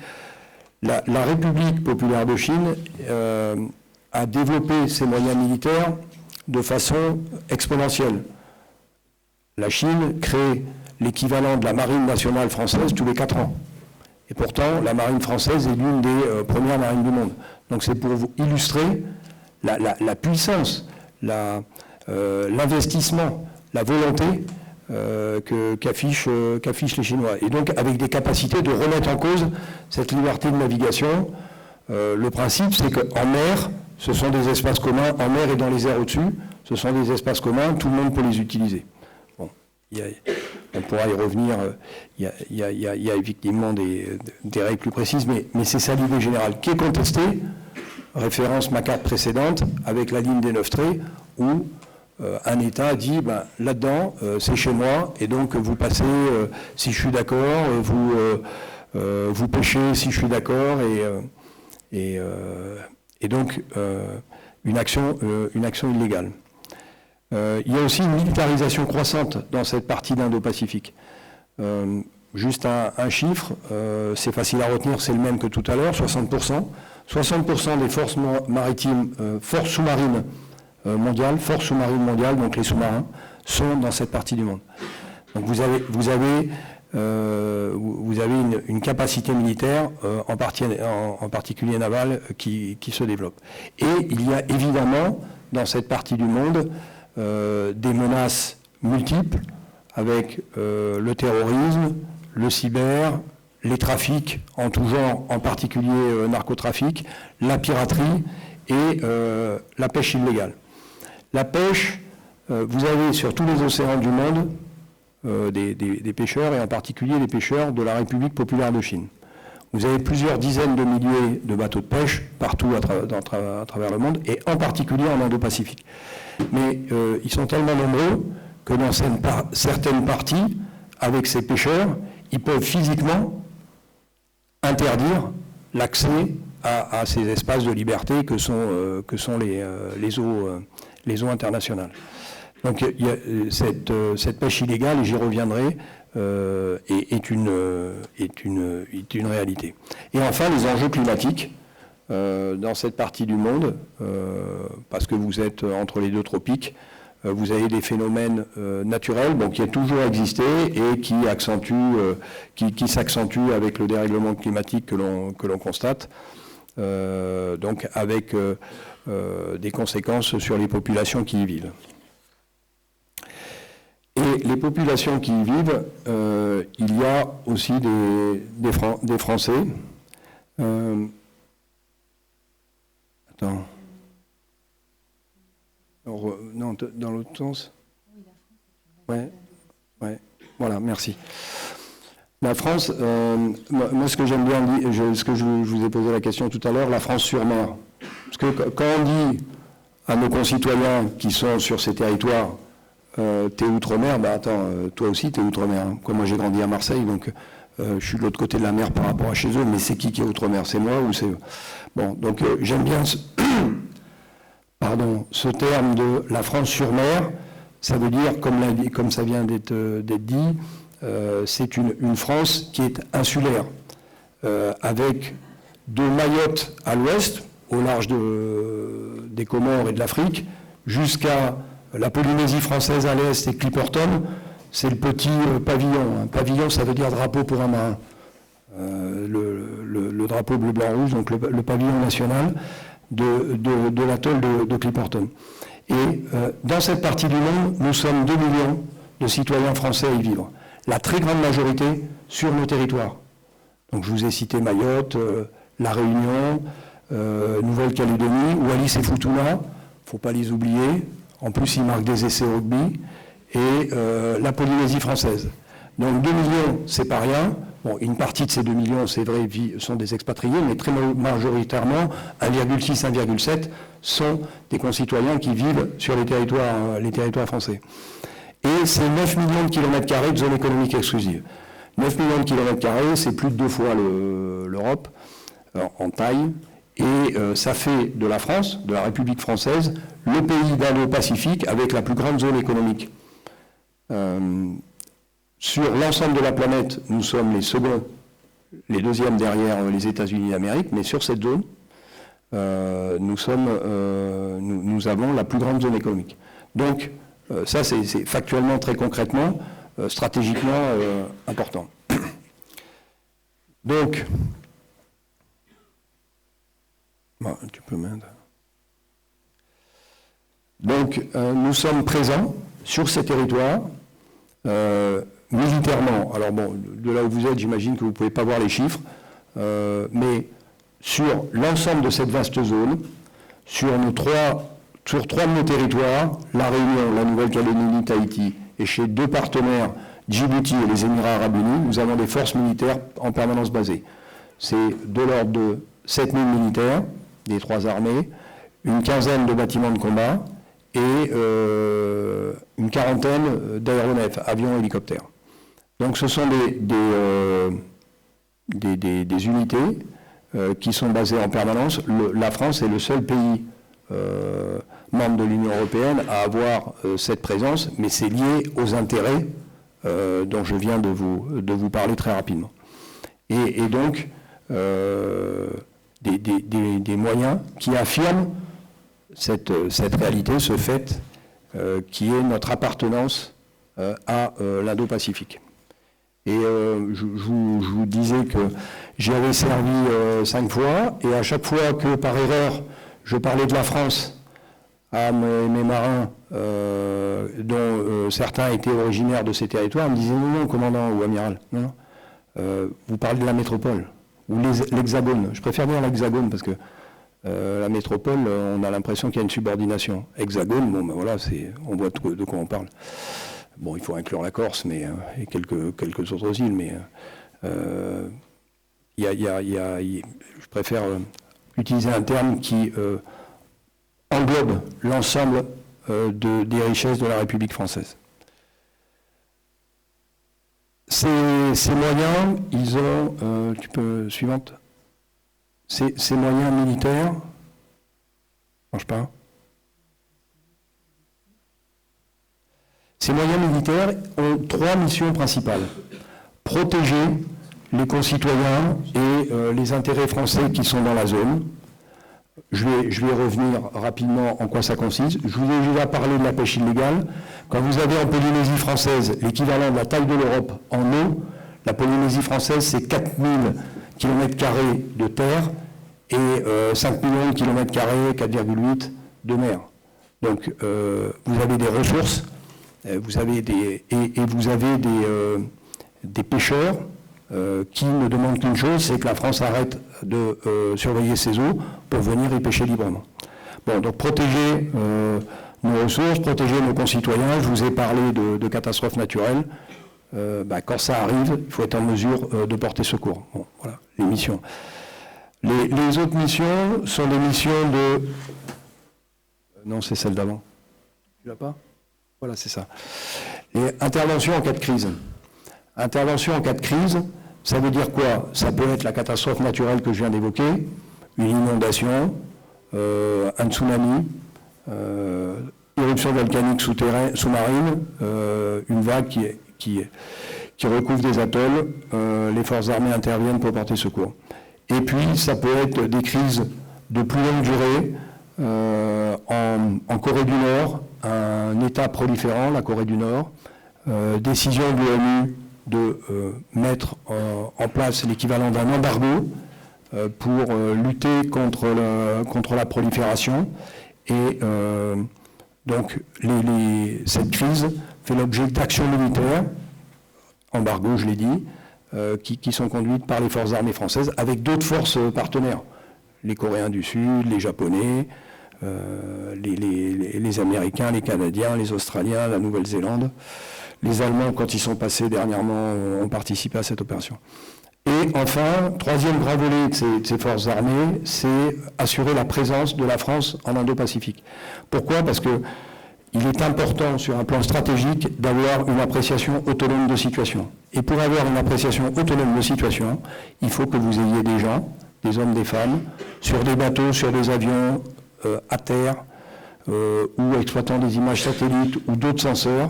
La République populaire de Chine a développé ses moyens militaires de façon exponentielle. La Chine crée l'équivalent de la marine nationale française tous les 4 ans. Et pourtant, la marine française est l'une des premières marines du monde. Donc c'est pour vous illustrer la puissance, l'investissement, la volonté qu'affichent les Chinois. Et donc avec des capacités de remettre en cause cette liberté de navigation. Le principe, c'est qu'en mer, ce sont des espaces communs, en mer et dans les airs au-dessus, ce sont des espaces communs, tout le monde peut les utiliser. Bon, on pourra y revenir, il y a effectivement des règles plus précises, mais c'est ça l'idée générale qui est contestée, référence ma carte précédente, avec la ligne des 9 traits, où un État dit, ben, là-dedans, c'est chez moi, et donc vous passez, si je suis d'accord, vous pêchez si je suis d'accord, et donc une action illégale. Il y a aussi une militarisation croissante dans cette partie d'Indo-Pacifique. Juste un chiffre, c'est facile à retenir, c'est le même que tout à l'heure, 60%. 60% des forces maritimes, forces sous-marines mondiales, donc les sous-marins, sont dans cette partie du monde. Donc vous avez une capacité militaire, en particulier navale, qui se développe. Et il y a évidemment, dans cette partie du monde, des menaces multiples, avec le terrorisme, le cyber, les trafics en tout genre, en particulier narcotrafic, la piraterie et la pêche illégale. La pêche, vous avez sur tous les océans du monde des pêcheurs, et en particulier les pêcheurs de la République populaire de Chine. Vous avez plusieurs dizaines de milliers de bateaux de pêche partout à travers le monde, et en particulier en Indo-Pacifique. Mais ils sont tellement nombreux que dans certaines parties, avec ces pêcheurs, ils peuvent physiquement interdire l'accès à ces espaces de liberté que sont les eaux internationales. Donc il y a cette pêche illégale, et j'y reviendrai, est une réalité. Et enfin, les enjeux climatiques dans cette partie du monde, parce que vous êtes entre les deux tropiques, vous avez des phénomènes naturels, qui ont toujours existé et qui s'accentuent avec le dérèglement climatique que l'on constate, donc avec des conséquences sur les populations qui y vivent. Et les populations qui y vivent, il y a aussi des Français. Attends. Non, dans l'autre sens. Ouais. Voilà, merci. La France, moi ce que j'aime bien dire, ce que je vous ai posé la question tout à l'heure, la France sur mer. Parce que quand on dit à nos concitoyens qui sont sur ces territoires, t'es outre-mer, attends, toi aussi t'es outre-mer. Hein. Moi j'ai grandi à Marseille, donc je suis de l'autre côté de la mer par rapport à chez eux, mais c'est qui est outre-mer? C'est moi ou c'est eux? Bon, donc j'aime bien ce terme de la France sur mer. Ça veut dire, comme ça vient d'être dit, c'est une France qui est insulaire, avec de Mayotte à l'ouest, au large des Comores et de l'Afrique, jusqu'à la Polynésie française à l'est et Clipperton, c'est le petit pavillon. Un pavillon, ça veut dire drapeau pour un marin. Le drapeau bleu, blanc, rouge, donc le pavillon national de l'atoll de Clipperton. Et dans cette partie du monde, nous sommes 2 millions de citoyens français à y vivre. La très grande majorité sur nos territoires. Donc je vous ai cité Mayotte, La Réunion, Nouvelle-Calédonie, Wallis et Futuna, il ne faut pas les oublier. En plus, ils marquent des essais rugby, et la Polynésie française. Donc 2 millions, c'est pas rien. Bon, une partie de ces 2 millions, c'est vrai, sont des expatriés, mais très majoritairement, 1,6, 1,7 sont des concitoyens qui vivent sur les territoires français. Et c'est 9 millions de kilomètres carrés de zone économique exclusive. 9 millions de kilomètres carrés, c'est plus de 2 fois l'Europe en taille. Et ça fait de la France, de la République française, le pays d'Indo-Pacifique avec la plus grande zone économique. Sur l'ensemble de la planète, nous sommes les seconds, les deuxièmes derrière les États-Unis d'Amérique, mais sur cette zone, nous avons la plus grande zone économique. Donc, ça c'est factuellement, très concrètement, stratégiquement important. Donc, tu peux m'aider. Donc, nous sommes présents sur ces territoires, militairement. Alors bon, de là où vous êtes, j'imagine que vous ne pouvez pas voir les chiffres, mais sur l'ensemble de cette vaste zone, sur trois de nos territoires, La Réunion, la Nouvelle-Calédonie, Tahiti, et chez 2 partenaires, Djibouti et les Émirats Arabes Unis, nous avons des forces militaires en permanence basées. C'est de l'ordre de 7000 militaires, des 3 armées, une quinzaine de bâtiments de combat et une quarantaine d'aéronefs, avions et hélicoptères. Donc ce sont des unités qui sont basées en permanence. La France est le seul pays membre de l'Union européenne à avoir cette présence, mais c'est lié aux intérêts dont je viens de vous parler très rapidement. Et donc, des moyens qui affirment cette réalité, ce fait qui est notre appartenance à l'Indo-Pacifique. Et je vous disais que j'y avais servi 5 fois, et à chaque fois que par erreur je parlais de la France à mes marins, dont certains étaient originaires de ces territoires, ils me disaient non, commandant ou amiral, non, vous parlez de la métropole, ou l'hexagone. Je préfère dire l'hexagone parce que la métropole, on a l'impression qu'il y a une subordination. Hexagone, bon ben voilà, on voit de quoi on parle. Bon, il faut inclure la Corse, mais et quelques autres îles, mais je préfère utiliser un terme qui englobe l'ensemble des richesses de la République française. Ces moyens, ils ont... tu peux... Suivante. Ces moyens militaires... Marche pas. Ces moyens militaires ont 3 missions principales. Protéger les concitoyens et les intérêts français qui sont dans la zone. Je vais revenir rapidement en quoi ça consiste. Je vous ai déjà parlé de la pêche illégale. Quand vous avez en Polynésie française l'équivalent de la taille de l'Europe en eau, la Polynésie française, c'est 4000 km² de terre et 5 millions de km², 4,8 de mer. Donc, vous avez des ressources, vous avez des pêcheurs qui ne demandent qu'une chose, c'est que la France arrête de surveiller ses eaux pour venir y pêcher librement. Bon, donc protéger nos ressources, protéger nos concitoyens. Je vous ai parlé de catastrophes naturelles. Quand ça arrive, il faut être en mesure de porter secours. Bon, voilà, les missions. Les autres missions sont des missions de... Non, c'est celle d'avant. Tu l'as pas ? Voilà, c'est ça. Et intervention en cas de crise. Intervention en cas de crise, ça veut dire quoi? Ça peut être la catastrophe naturelle que je viens d'évoquer, une inondation, un tsunami, éruption volcanique sous-marine, une vague qui recouvre des atolls, les forces armées interviennent pour porter secours. Et puis, ça peut être des crises de plus longue durée, en Corée du Nord, un État proliférant, la Corée du Nord, décision de l'ONU de mettre en place l'équivalent d'un embargo pour lutter contre la prolifération. Et donc, cette crise fait l'objet d'actions militaires, embargo, je l'ai dit, qui sont conduites par les forces armées françaises avec d'autres forces partenaires. Les Coréens du Sud, les Japonais, les Américains, les Canadiens, les Australiens, la Nouvelle-Zélande. Les Allemands, quand ils sont passés dernièrement, ont participé à cette opération. Et enfin, troisième grand volet de ces forces armées, c'est assurer la présence de la France en Indo-Pacifique. Pourquoi? Parce que il est important sur un plan stratégique d'avoir une appréciation autonome de situation. Et pour avoir une appréciation autonome de situation, il faut que vous ayez des gens, des hommes, des femmes, sur des bateaux, sur des avions, à terre, ou exploitant des images satellites ou d'autres senseurs,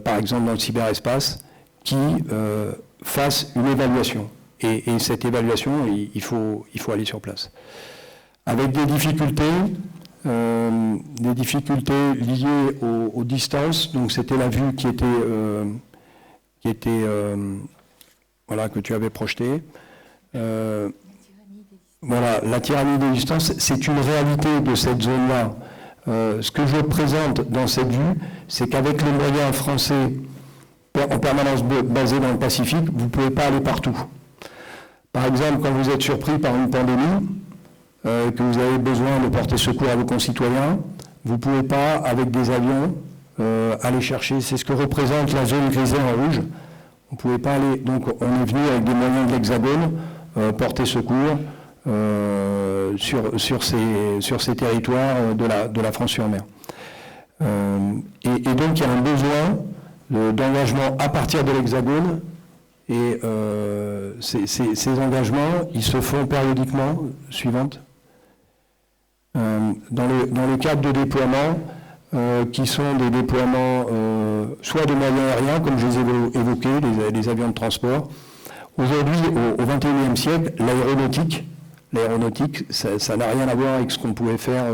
par exemple dans le cyberespace, qui fassent une évaluation. Et cette évaluation, il faut aller sur place. Avec des difficultés, des difficultés liées aux distances. Donc c'était la vue qui était voilà, que tu avais projetée. Voilà, la tyrannie des distances, c'est une réalité de cette zone-là. Ce que je présente dans cette vue, c'est qu'avec les moyens français en permanence basés dans le Pacifique, vous ne pouvez pas aller partout. Par exemple, quand vous êtes surpris par une pandémie, que vous avez besoin de porter secours à vos concitoyens, vous ne pouvez pas, avec des avions, aller chercher. C'est ce que représente la zone grisée en rouge. On ne pouvait pas aller. Donc, on est venu avec des moyens de l'Hexagone porter secours sur ces territoires de la France-sur-Mer. Et donc, il y a un besoin d'engagement à partir de l'Hexagone. Et ces engagements, ils se font périodiquement. Suivante. Dans le cadre de déploiements, qui sont des déploiements soit de moyens aériens, comme je les ai évoqués, les avions de transport. Aujourd'hui, au XXIe siècle, l'aéronautique, ça n'a rien à voir avec ce qu'on pouvait faire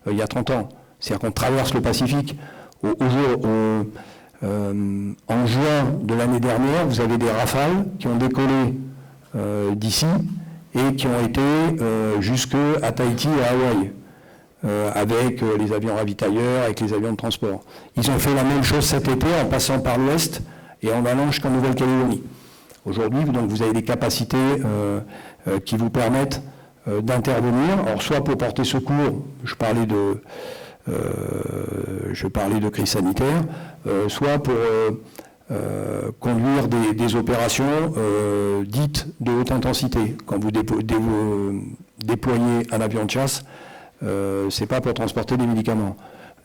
il y a 30 ans. C'est-à-dire qu'on traverse le Pacifique. En juin de l'année dernière, vous avez des Rafales qui ont décollé d'ici et qui ont été jusqu'à Tahiti et à Hawaï, avec les avions ravitailleurs, avec les avions de transport. Ils ont fait la même chose cet été en passant par l'ouest et en allant jusqu'en Nouvelle-Calédonie. Aujourd'hui, donc, vous avez des capacités qui vous permettent d'intervenir, alors soit pour porter secours, je parlais de crise sanitaire, soit pour conduire des opérations dites de haute intensité. Quand vous déployez un avion de chasse, c'est pas pour transporter des médicaments,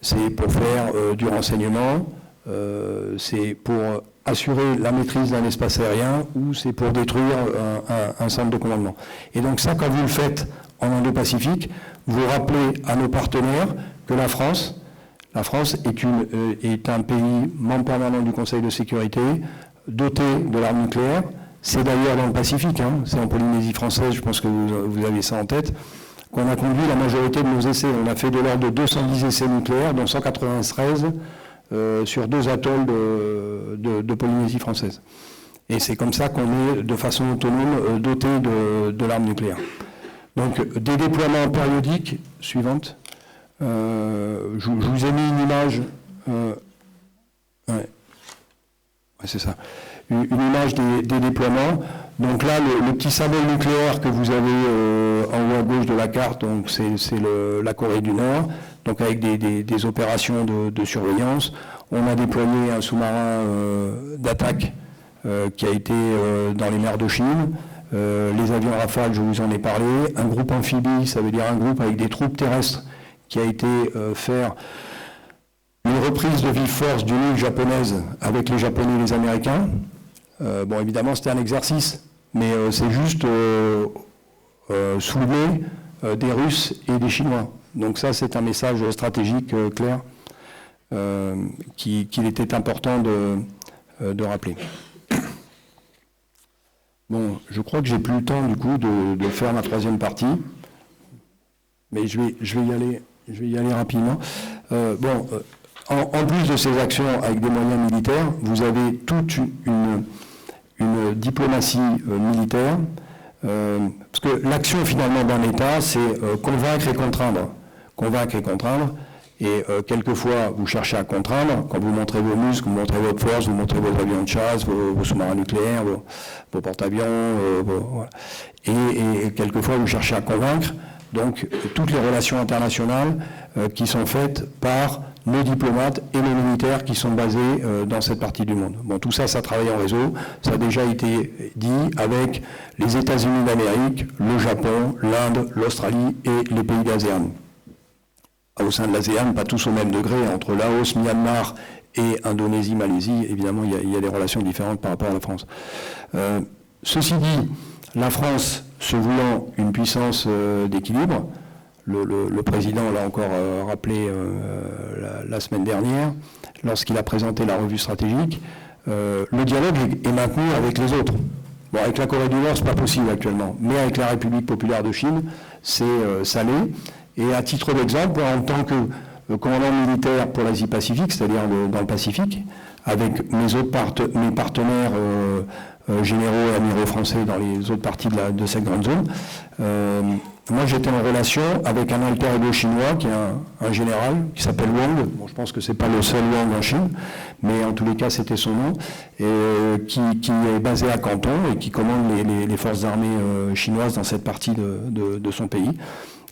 c'est pour faire du renseignement, c'est pour assurer la maîtrise d'un espace aérien ou c'est pour détruire un centre de commandement. Et donc ça, quand vous le faites en Indo-Pacifique, vous rappelez à nos partenaires que la France est un pays membre permanent du Conseil de sécurité, doté de l'arme nucléaire. C'est d'ailleurs dans le Pacifique, c'est en Polynésie française, je pense que vous avez ça en tête, qu'on a conduit la majorité de nos essais. On a fait de l'ordre de 210 essais nucléaires, dont 193 sur 2 atolls de Polynésie française. Et c'est comme ça qu'on est de façon autonome doté de l'arme nucléaire. Donc des déploiements périodiques, suivante. Je vous ai mis une image, ouais, c'est ça, une image des déploiements. Donc là, le petit symbole nucléaire que vous avez en haut à gauche de la carte, donc c'est la Corée du Nord, donc avec des opérations de surveillance. On a déployé un sous-marin d'attaque qui a été dans les mers de Chine. Les avions Rafale, je vous en ai parlé. Un groupe amphibie, ça veut dire un groupe avec des troupes terrestres qui a été faire une reprise de vive force d'une île japonaise avec les Japonais et les Américains. Bon, évidemment, c'était un exercice, mais c'est juste soulever des Russes et des Chinois. Donc ça, c'est un message stratégique clair qu'il était important de rappeler. Bon, je crois que j'ai plus le temps, du coup, de faire ma troisième partie, mais je vais y aller rapidement. En plus de ces actions avec des moyens militaires, vous avez toute une diplomatie militaire, parce que l'action finalement d'un État, c'est convaincre et contraindre. Convaincre et contraindre, et quelquefois vous cherchez à contraindre, quand vous montrez vos muscles, vous montrez votre force, vous montrez vos avions de chasse, vos sous-marins nucléaires, vos porte-avions, voilà. Et quelquefois vous cherchez à convaincre. Donc, toutes les relations internationales qui sont faites par nos diplomates et nos militaires qui sont basés dans cette partie du monde. Bon, tout ça, ça travaille en réseau. Ça a déjà été dit avec les États-Unis d'Amérique, le Japon, l'Inde, l'Australie et les pays d'ASEAN. Au sein de l'ASEAN, pas tous au même degré, entre Laos, Myanmar et Indonésie, Malaisie, évidemment, il y a des relations différentes par rapport à la France. Ceci dit, la France, se voulant une puissance d'équilibre, le président l'a encore rappelé la semaine dernière, lorsqu'il a présenté la revue stratégique, le dialogue est maintenu avec les autres. Bon, avec la Corée du Nord, c'est pas possible actuellement, mais avec la République populaire de Chine, ça l'est. Et à titre d'exemple, en tant que commandant militaire pour l'Asie-Pacifique, c'est-à-dire dans le Pacifique, avec mes partenaires généraux et amiraux français dans les autres parties de cette grande zone, moi j'étais en relation avec un alter ego chinois qui est un général qui s'appelle Wang. Bon, je pense que c'est pas le seul Wang en Chine, mais en tous les cas c'était son nom, et qui est basé à Canton et qui commande les forces armées chinoises dans cette partie de son pays.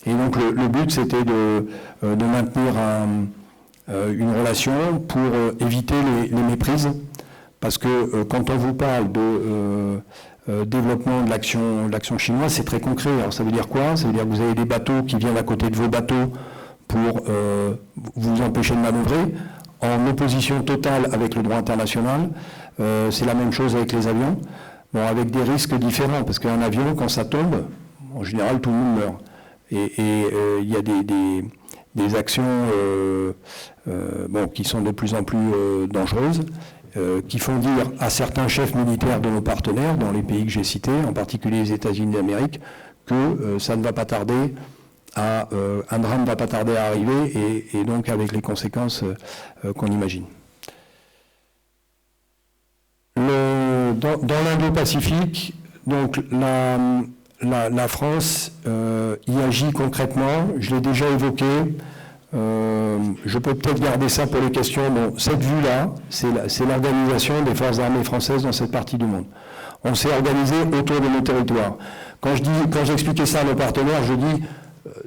Et donc le but c'était de maintenir une relation pour éviter les méprises, parce que quand on vous parle de développement de l'action chinoise, c'est très concret. Alors ça veut dire quoi? Ça veut dire que vous avez des bateaux qui viennent à côté de vos bateaux pour vous empêcher de manœuvrer, en opposition totale avec le droit international. C'est la même chose avec les avions, bon, avec des risques différents, parce qu'un avion, quand ça tombe, en général tout le monde meurt. Et il y a des actions qui sont de plus en plus dangereuses, qui font dire à certains chefs militaires de nos partenaires, dans les pays que j'ai cités, en particulier les États-Unis d'Amérique, que ça ne va pas tarder un drame ne va pas tarder à arriver, et donc avec les conséquences qu'on imagine. Dans l'Indo-Pacifique, donc la France y agit concrètement, je l'ai déjà évoqué. Je peux peut-être garder ça pour les questions. Bon, cette vue-là, c'est l'organisation des forces armées françaises dans cette partie du monde. On s'est organisé autour de nos territoires. Quand j'expliquais ça à nos partenaires, je dis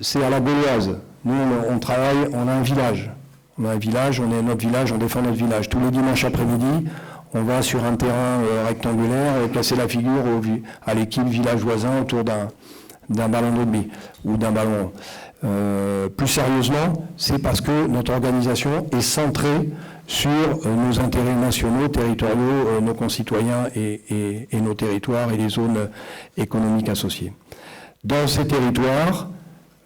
c'est à la gauloise. Nous, on travaille, on a un village. On a un village, on est notre village, on défend notre village. Tous les dimanches après-midi, on va sur un terrain rectangulaire casser la figure à l'équipe village voisin autour d'un ballon de rugby ou d'un ballon. Plus sérieusement, c'est parce que notre organisation est centrée sur nos intérêts nationaux, territoriaux, nos concitoyens et nos territoires et les zones économiques associées. Dans ces territoires,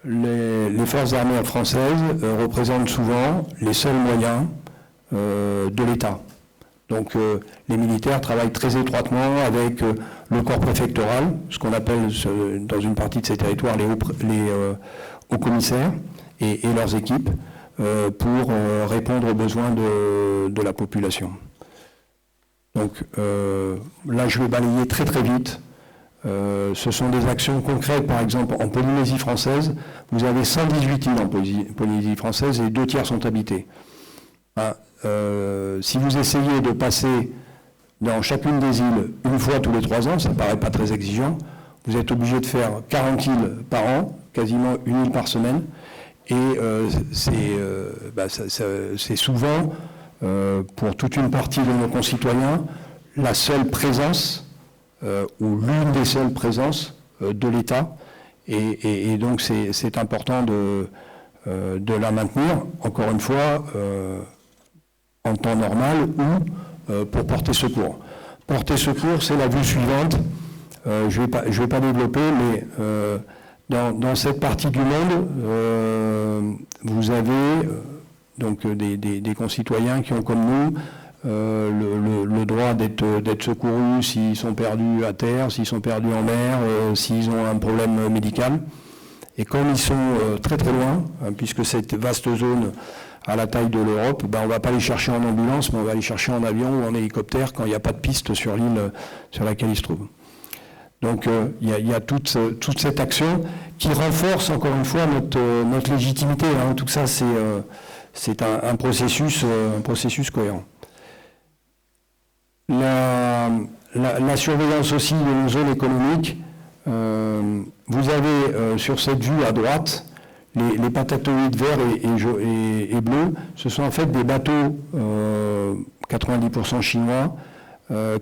les forces armées françaises représentent souvent les seuls moyens de l'État. Donc les militaires travaillent très étroitement avec le corps préfectoral, ce qu'on appelle dans une partie de ces territoires les hauts commissaires et leurs équipes pour répondre aux besoins de la population. Donc là, je vais balayer très très vite. Ce sont des actions concrètes. Par exemple, en Polynésie française, vous avez 118 îles en Polynésie française et 2 tiers sont habités. Si vous essayez de passer dans chacune des îles une fois tous les 3 ans, ça ne paraît pas très exigeant, vous êtes obligé de faire 40 îles par an, quasiment une île par semaine, et c'est souvent, pour toute une partie de nos concitoyens, la seule présence, ou l'une des seules présences de l'État, et donc c'est important de la maintenir, encore une fois, en temps normal ou pour porter secours. Porter secours, c'est la vue suivante. Je vais pas développer, mais dans cette partie du monde, vous avez donc des concitoyens qui ont comme nous le droit d'être secourus s'ils sont perdus à terre, s'ils sont perdus en mer, s'ils ont un problème médical. Et comme ils sont très très loin, puisque cette vaste zone à la taille de l'Europe, on ne va pas les chercher en ambulance, mais on va les chercher en avion ou en hélicoptère quand il n'y a pas de piste sur l'île sur laquelle ils se trouvent. Donc il y a toute cette action qui renforce encore une fois notre légitimité. Hein. Tout ça, c'est un processus cohérent. La surveillance aussi de nos zones économiques. Vous avez sur cette vue à droite les pentatoïdes verts et bleus. Ce sont en fait des bateaux 90% chinois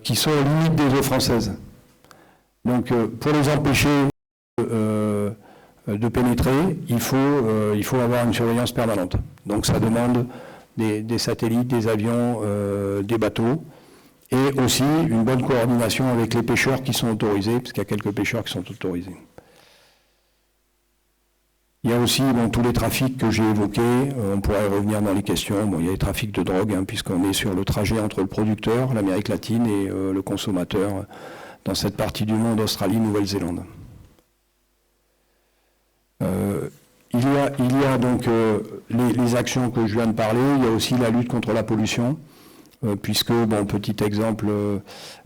qui sont aux limites des eaux françaises. Donc pour les empêcher de pénétrer, il faut avoir une surveillance permanente. Donc ça demande des satellites, des avions, des bateaux, et aussi une bonne coordination avec les pêcheurs qui sont autorisés, parce qu'il y a quelques pêcheurs qui sont autorisés. Il y a aussi tous les trafics que j'ai évoqués, on pourrait y revenir dans les questions. Il y a les trafics de drogue, puisqu'on est sur le trajet entre le producteur, l'Amérique latine, et le consommateur dans cette partie du monde, Australie, Nouvelle-Zélande. Il a donc les actions que je viens de parler, il y a aussi la lutte contre la pollution, puisque, bon, petit exemple,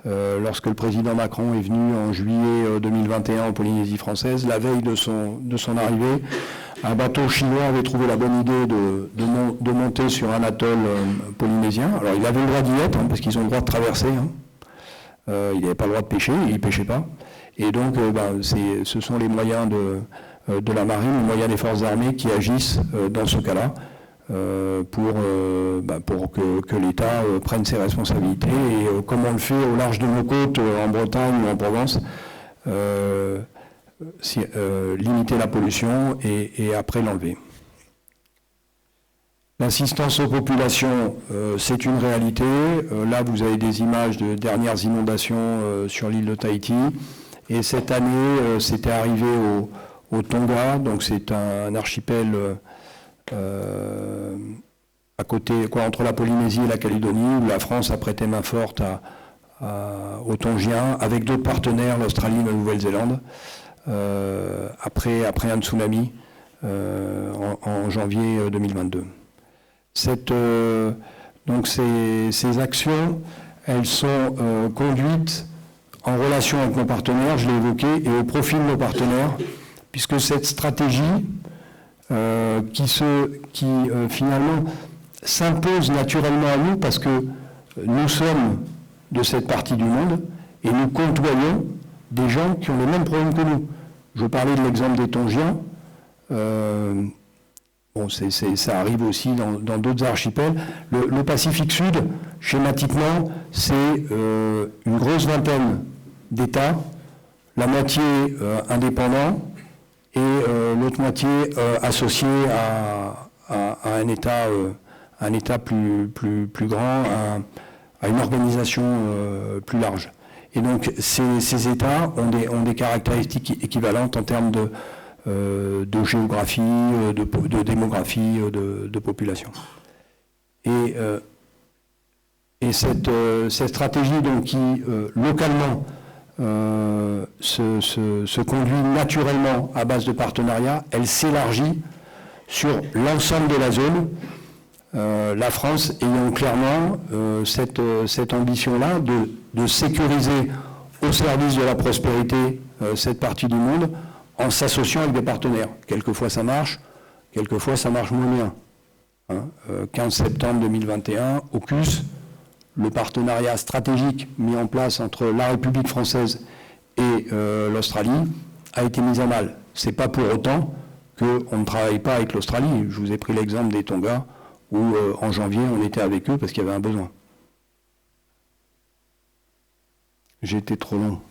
lorsque le président Macron est venu en juillet 2021 en Polynésie française, la veille de son arrivée, un bateau chinois avait trouvé la bonne idée de monter sur un atoll polynésien. Alors il avait le droit d'y être, parce qu'ils ont le droit de traverser. Il n'avait pas le droit de pêcher, il ne pêchait pas. Et donc ce sont les moyens de la marine, les moyens des forces armées qui agissent dans ce cas-là pour que l'État prenne ses responsabilités. Et comme on le fait au large de nos côtes, en Bretagne ou en Provence, limiter la pollution et après l'enlever. L'assistance aux populations, c'est une réalité. Là, vous avez des images de dernières inondations sur l'île de Tahiti. Et cette année, c'était arrivé au Tonga, donc c'est un archipel à côté, entre la Polynésie et la Calédonie, où la France a prêté main forte aux Tongiens, avec d'autres partenaires, l'Australie et la Nouvelle-Zélande, après un tsunami en janvier 2022. Donc ces actions, elles sont conduites en relation avec nos partenaires, je l'ai évoqué, et au profit de nos partenaires, puisque cette stratégie qui finalement s'impose naturellement à nous, parce que nous sommes de cette partie du monde et nous côtoyons des gens qui ont les mêmes problèmes que nous. Je parlais de l'exemple des Tongiens. Bon, ça arrive aussi dans d'autres archipels. Le Pacifique Sud, schématiquement, c'est une grosse vingtaine d'États, la moitié indépendants et l'autre moitié associée à un État plus grand, à une organisation plus large. Et donc ces États ont des caractéristiques équivalentes en termes de géographie, de démographie, de population. Et cette stratégie donc, qui localement se conduit naturellement à base de partenariats, elle s'élargit sur l'ensemble de la zone, la France ayant clairement cette ambition-là de sécuriser au service de la prospérité cette partie du monde, en s'associant avec des partenaires. Quelquefois ça marche, quelquefois ça marche moins bien. 15 septembre 2021, AUKUS, le partenariat stratégique mis en place entre la République française et l'Australie a été mis à mal. C'est pas pour autant qu'on ne travaille pas avec l'Australie. Je vous ai pris l'exemple des Tonga, où en janvier on était avec eux parce qu'il y avait un besoin. J'ai été trop long.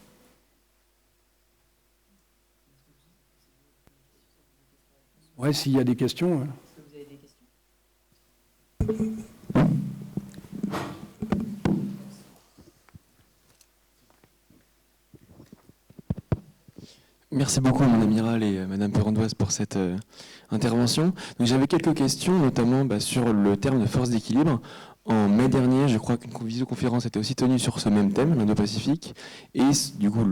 Ouais, s'il y a des questions. Est-ce que vous avez des questions ? Merci beaucoup, mon amiral et Madame Perandoise, pour cette intervention. Donc, j'avais quelques questions, notamment sur le terme de force d'équilibre. En mai dernier, je crois qu'une visioconférence était aussi tenue sur ce même thème, l'Indo-Pacifique, et du coup,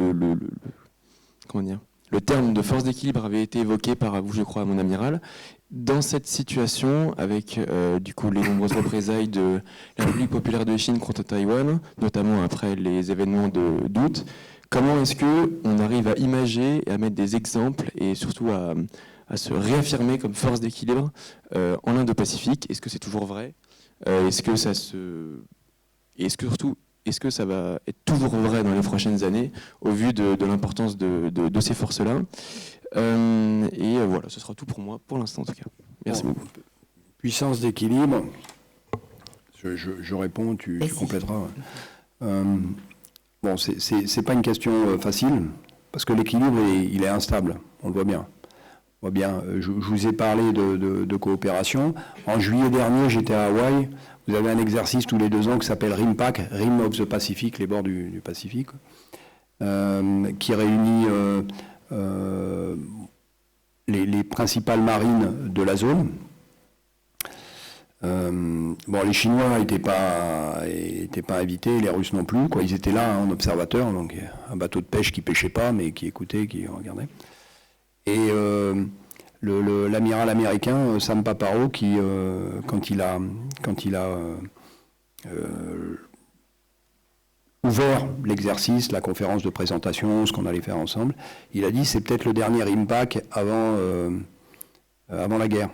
le terme de force d'équilibre avait été évoqué par vous, je crois, mon amiral. Dans cette situation, avec du coup les nombreuses représailles de la République populaire de Chine contre Taïwan, notamment après les événements d'août, comment est-ce qu'on arrive à imager et à mettre des exemples et surtout à se réaffirmer comme force d'équilibre en Indo-Pacifique? Est-ce que c'est toujours vrai? Est-ce que ça va être toujours vrai dans les prochaines années au vu de l'importance de ces forces-là? Voilà, ce sera tout pour moi pour l'instant en tout cas. Merci beaucoup. Puissance d'équilibre, je réponds, tu compléteras. Bon, c'est pas une question facile, parce que l'équilibre, il est instable, on le voit bien. Je vous ai parlé de coopération. En juillet dernier, j'étais à Hawaï. Vous avez un exercice tous les 2 ans qui s'appelle RIMPAC, Rim of the Pacific, les bords du Pacifique, qui réunit les principales marines de la zone. Les Chinois n'étaient pas invités, les Russes non plus. Ils étaient là en observateur, donc un bateau de pêche qui pêchait pas, mais qui écoutait, qui regardait. Et l'amiral américain Sam Paparo qui, quand il a ouvert l'exercice, la conférence de présentation, ce qu'on allait faire ensemble, il a dit c'est peut-être le dernier IMPAC avant la guerre.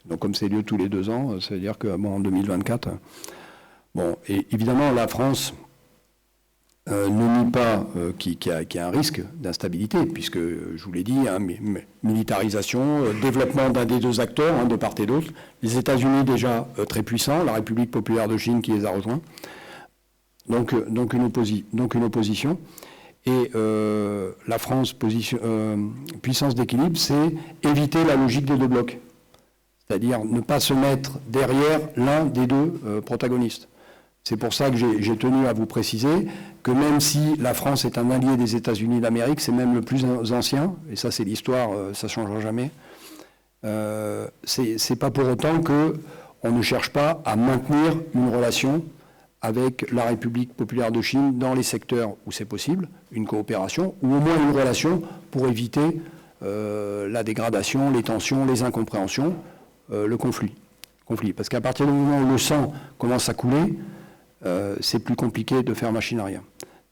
Donc comme c'est lieu tous les 2 ans, ça veut dire que en 2024... Bon, et évidemment, la France ne nie pas qu'il y a un risque d'instabilité, puisque, je vous l'ai dit, militarisation, développement d'un des 2 acteurs, de part et d'autre. Les États-Unis déjà très puissants, la République populaire de Chine qui les a rejoints. Donc une opposition. Et la France, puissance d'équilibre, c'est éviter la logique des 2 blocs. C'est-à-dire ne pas se mettre derrière l'un des 2 protagonistes. C'est pour ça que j'ai tenu à vous préciser que même si la France est un allié des États-Unis d'Amérique, c'est même le plus ancien, et ça c'est l'histoire, ça ne changera jamais, c'est pas pour autant qu'on ne cherche pas à maintenir une relation avec la République populaire de Chine dans les secteurs où c'est possible, une coopération, ou au moins une relation pour éviter la dégradation, les tensions, les incompréhensions, le conflit. Parce qu'à partir du moment où le sang commence à couler, c'est plus compliqué de faire machine arrière.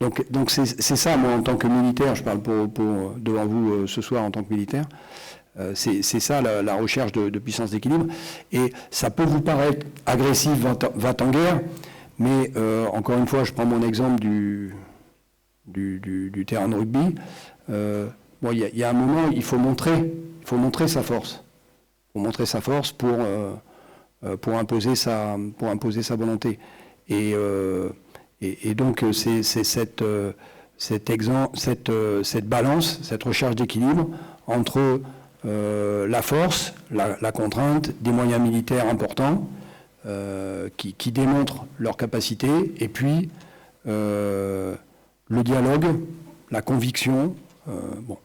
Donc c'est ça, moi, en tant que militaire, je parle devant vous ce soir en tant que militaire, c'est ça la recherche de puissance d'équilibre. Et ça peut vous paraître agressif, va-t-en guerre, mais encore une fois, je prends mon exemple du terrain de rugby. Bon, il y a un moment, il faut montrer sa force. Il faut montrer sa force pour imposer sa volonté. Et donc c'est cette balance, cette recherche d'équilibre entre la force, la contrainte, des moyens militaires importants qui démontrent leur capacité, et puis le dialogue, la conviction. Bon,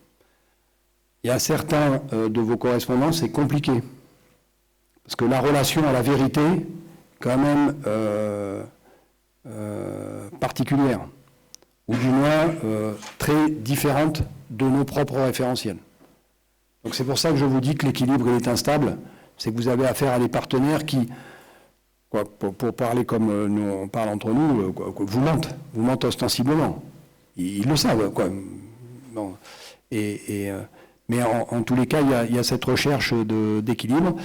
il y a certains de vos correspondants, c'est compliqué parce que la relation à la vérité, quand même particulière, ou du moins très différente de nos propres référentiels. Donc c'est pour ça que je vous dis que l'équilibre est instable, c'est que vous avez affaire à des partenaires qui, pour parler comme nous on parle entre nous, vous mentent ostensiblement. Ils le savent, quoi. Bon. Mais en tous les cas, il y a cette recherche d'équilibre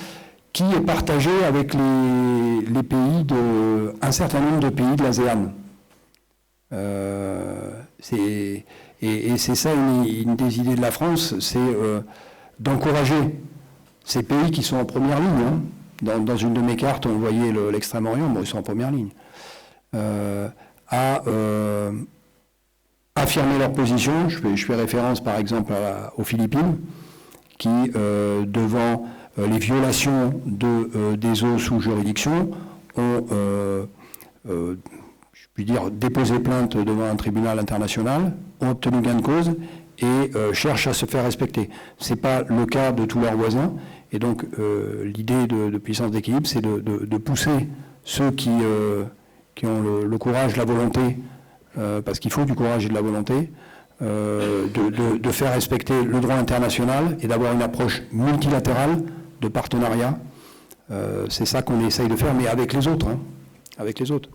qui est partagée avec les pays un certain nombre de pays de l'ASEAN. Et c'est ça une des idées de la France, c'est d'encourager ces pays qui sont en première ligne. Hein. Dans une de mes cartes, on voyait l'Extrême-Orient, bon, ils sont en première ligne. À affirmer leur position. Je fais référence par exemple aux Philippines, qui, devant les violations des eaux sous juridiction, ont, je puis dire, déposé plainte devant un tribunal international, ont obtenu gain de cause et cherchent à se faire respecter. Ce n'est pas le cas de tous leurs voisins, et donc l'idée de puissance d'équilibre, c'est de pousser ceux qui ont le courage, la volonté, parce qu'il faut du courage et de la volonté, de faire respecter le droit international et d'avoir une approche multilatérale de partenariat. C'est ça qu'on essaye de faire, mais avec les autres. Hein, avec les autres.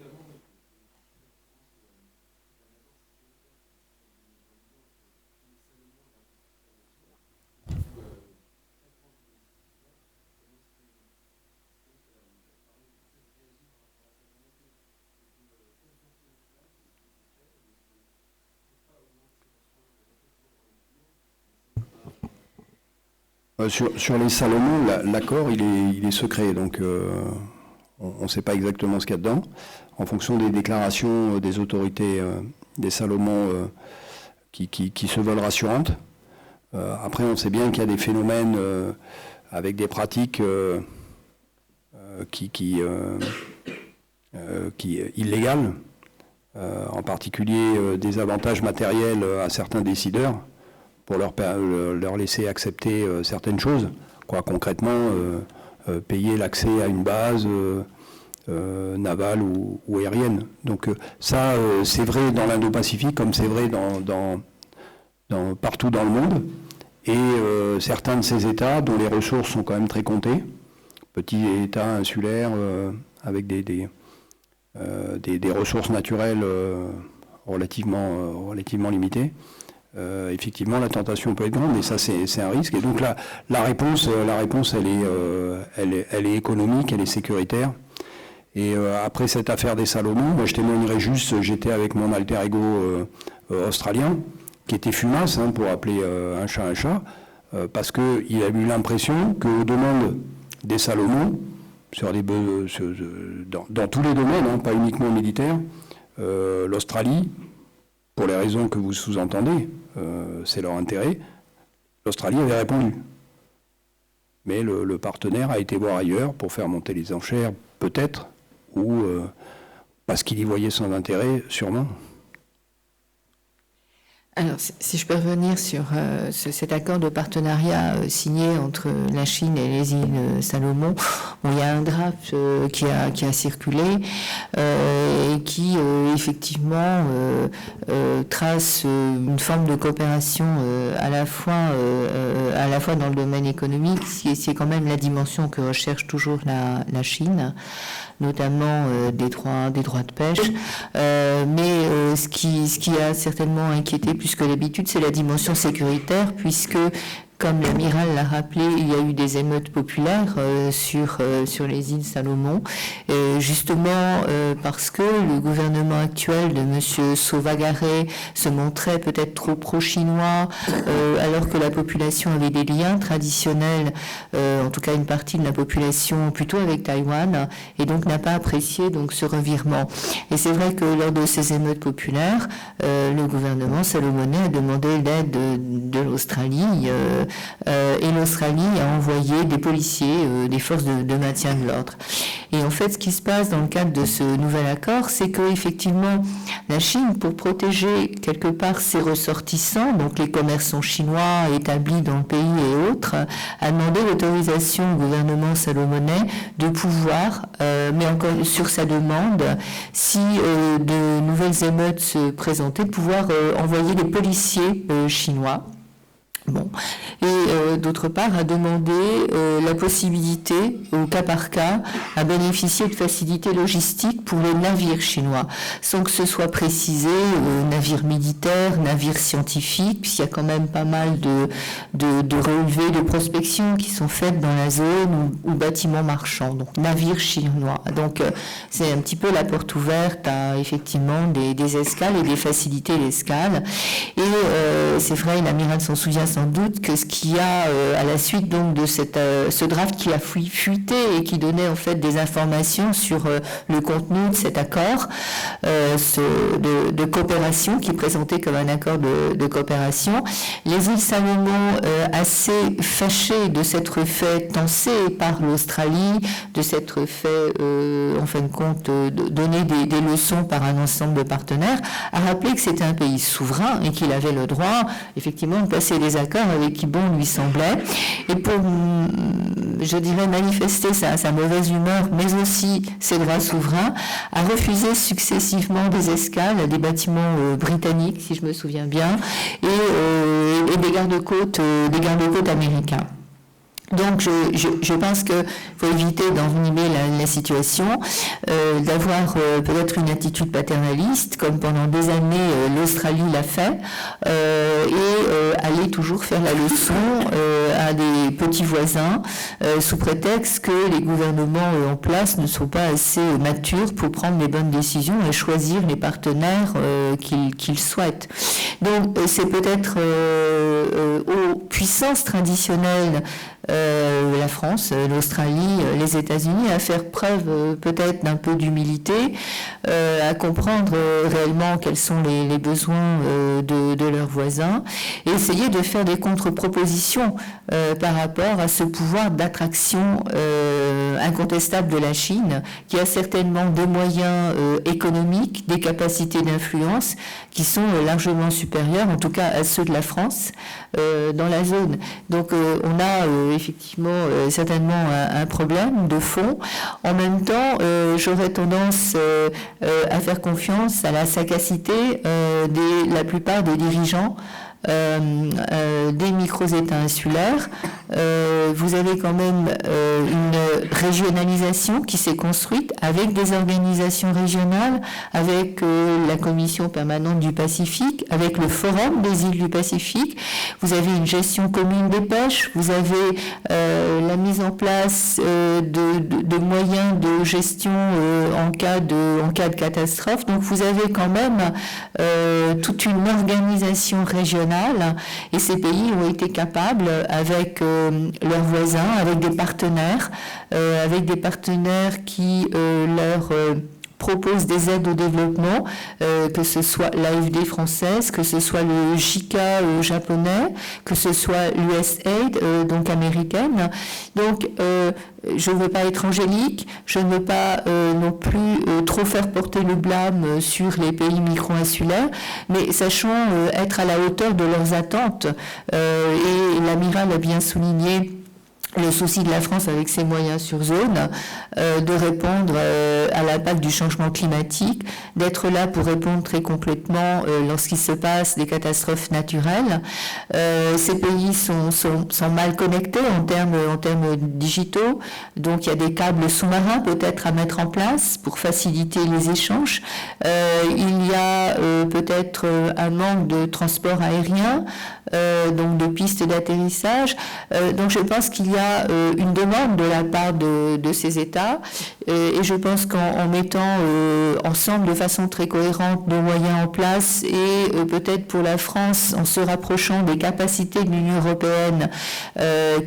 Sur les Salomon, l'accord il est secret, donc on ne sait pas exactement ce qu'il y a dedans. En fonction des déclarations des autorités des Salomon qui se veulent rassurantes. Après, on sait bien qu'il y a des phénomènes avec des pratiques qui illégales, en particulier des avantages matériels à certains décideurs, pour leur laisser accepter certaines choses, concrètement payer l'accès à une base navale ou aérienne. Donc ça, c'est vrai dans l'Indo-Pacifique comme c'est vrai partout dans le monde. Et certains de ces États, dont les ressources sont quand même très comptées, petits États insulaires avec des ressources naturelles relativement limitées, effectivement, la tentation peut être grande, mais ça, c'est un risque. Et donc, la réponse, elle est économique, elle est sécuritaire. Et après cette affaire des Salomon, moi, je témoignerai juste, j'étais avec mon alter ego australien, qui était fumasse, pour appeler un chat, parce qu'il a eu l'impression qu'aux demandes des Salomon, dans tous les domaines, pas uniquement militaires, l'Australie, pour les raisons que vous sous-entendez, c'est leur intérêt, l'Australie avait répondu. Mais le partenaire a été voir ailleurs pour faire monter les enchères, peut-être, ou parce qu'il y voyait son intérêt, sûrement. Alors, si je peux revenir sur cet accord de partenariat signé entre la Chine et les îles Salomon, il y a un draft qui a circulé et qui effectivement trace une forme de coopération à la fois dans le domaine économique, c'est quand même la dimension que recherche toujours la Chine, notamment des droits de pêche, mais ce qui a certainement inquiété plus que d'habitude, c'est la dimension sécuritaire, puisque, comme l'amiral l'a rappelé, il y a eu des émeutes populaires sur les îles Salomon, justement parce que le gouvernement actuel de M. Sauvagaré se montrait peut-être trop pro-chinois, alors que la population avait des liens traditionnels, en tout cas une partie de la population plutôt avec Taïwan, et donc n'a pas apprécié donc ce revirement. Et c'est vrai que lors de ces émeutes populaires, le gouvernement salomonais a demandé l'aide de l'Australie, et l'Australie a envoyé des policiers, des forces de maintien de l'ordre. Et en fait, ce qui se passe dans le cadre de ce nouvel accord, c'est que effectivement, la Chine, pour protéger quelque part ses ressortissants, donc les commerçants chinois établis dans le pays et autres, a demandé l'autorisation au gouvernement salomonais de pouvoir, mais encore sur sa demande, si de nouvelles émeutes se présentaient, de pouvoir envoyer des policiers chinois. Bon. Et d'autre part, a demandé la possibilité, au cas par cas, à bénéficier de facilités logistiques pour les navires chinois, sans que ce soit précisé, navires militaires, navires scientifiques, puisqu'il y a quand même pas mal de relevés de prospection qui sont faites dans la zone ou bâtiments marchands, donc navires chinois. Donc c'est un petit peu la porte ouverte à effectivement des escales et des facilités d'escale. Et c'est vrai, l'amiral s'en souvient sans doute que ce qu'il y a à la suite donc de ce draft qui a fuité et qui donnait en fait des informations sur le contenu de cet accord de coopération qui est présenté comme un accord de coopération. Les îles Salomon, assez fâchées de s'être fait tancer par l'Australie, de s'être fait en fin de compte donner des leçons par un ensemble de partenaires, a rappelé que c'était un pays souverain et qu'il avait le droit effectivement de passer des accords avec qui bon lui semblait, et pour, je dirais, manifester sa mauvaise humeur, mais aussi ses droits souverains, a refusé successivement des escales à des bâtiments britanniques, si je me souviens bien, et des garde-côtes américains. Donc je pense qu'il faut éviter d'envenimer la situation, d'avoir peut-être une attitude paternaliste, comme pendant des années l'Australie l'a fait, et aller toujours faire la leçon à des petits voisins, sous prétexte que les gouvernements en place ne sont pas assez matures pour prendre les bonnes décisions et choisir les partenaires qu'ils souhaitent. Donc c'est peut-être aux puissances traditionnelles, la France, l'Australie, les États-Unis, à faire preuve peut-être d'un peu d'humilité, à comprendre réellement quels sont les besoins de leurs voisins, et essayer de faire des contre-propositions par rapport à ce pouvoir d'attraction incontestable de la Chine, qui a certainement des moyens économiques, des capacités d'influence qui sont largement supérieurs, en tout cas à ceux de la France, dans la zone. Donc on a effectivement certainement un problème de fond. En même temps, j'aurais tendance à faire confiance à la sagacité de la plupart des dirigeants des micro-États insulaires. Vous avez quand même une régionalisation qui s'est construite avec des organisations régionales, avec la Commission permanente du Pacifique, avec le Forum des îles du Pacifique. Vous avez une gestion commune des pêches, vous avez la mise en place de moyens de gestion en cas de catastrophe. Donc vous avez quand même toute une organisation régionale, et ces pays ont été capables, avec leurs voisins, avec des partenaires qui leur proposent des aides au développement, que ce soit l'AFD française, que ce soit le JICA japonais, que ce soit l'USAID, donc américaine. Donc, je ne veux pas être angélique, je ne veux pas non plus trop faire porter le blâme sur les pays micro-insulaires, mais sachons être à la hauteur de leurs attentes. Et l'amiral a bien souligné le souci de la France avec ses moyens sur zone, de répondre à l'impact du changement climatique, d'être là pour répondre très complètement lorsqu'il se passe des catastrophes naturelles. Ces pays sont mal connectés en termes digitaux, donc il y a des câbles sous-marins peut-être à mettre en place pour faciliter les échanges. Il y a peut-être un manque de transport aérien, donc de pistes d'atterrissage. Donc je pense qu'il y a une demande de la part de ces États, et je pense qu'en mettant ensemble de façon très cohérente nos moyens en place, et peut-être pour la France en se rapprochant des capacités de l'Union européenne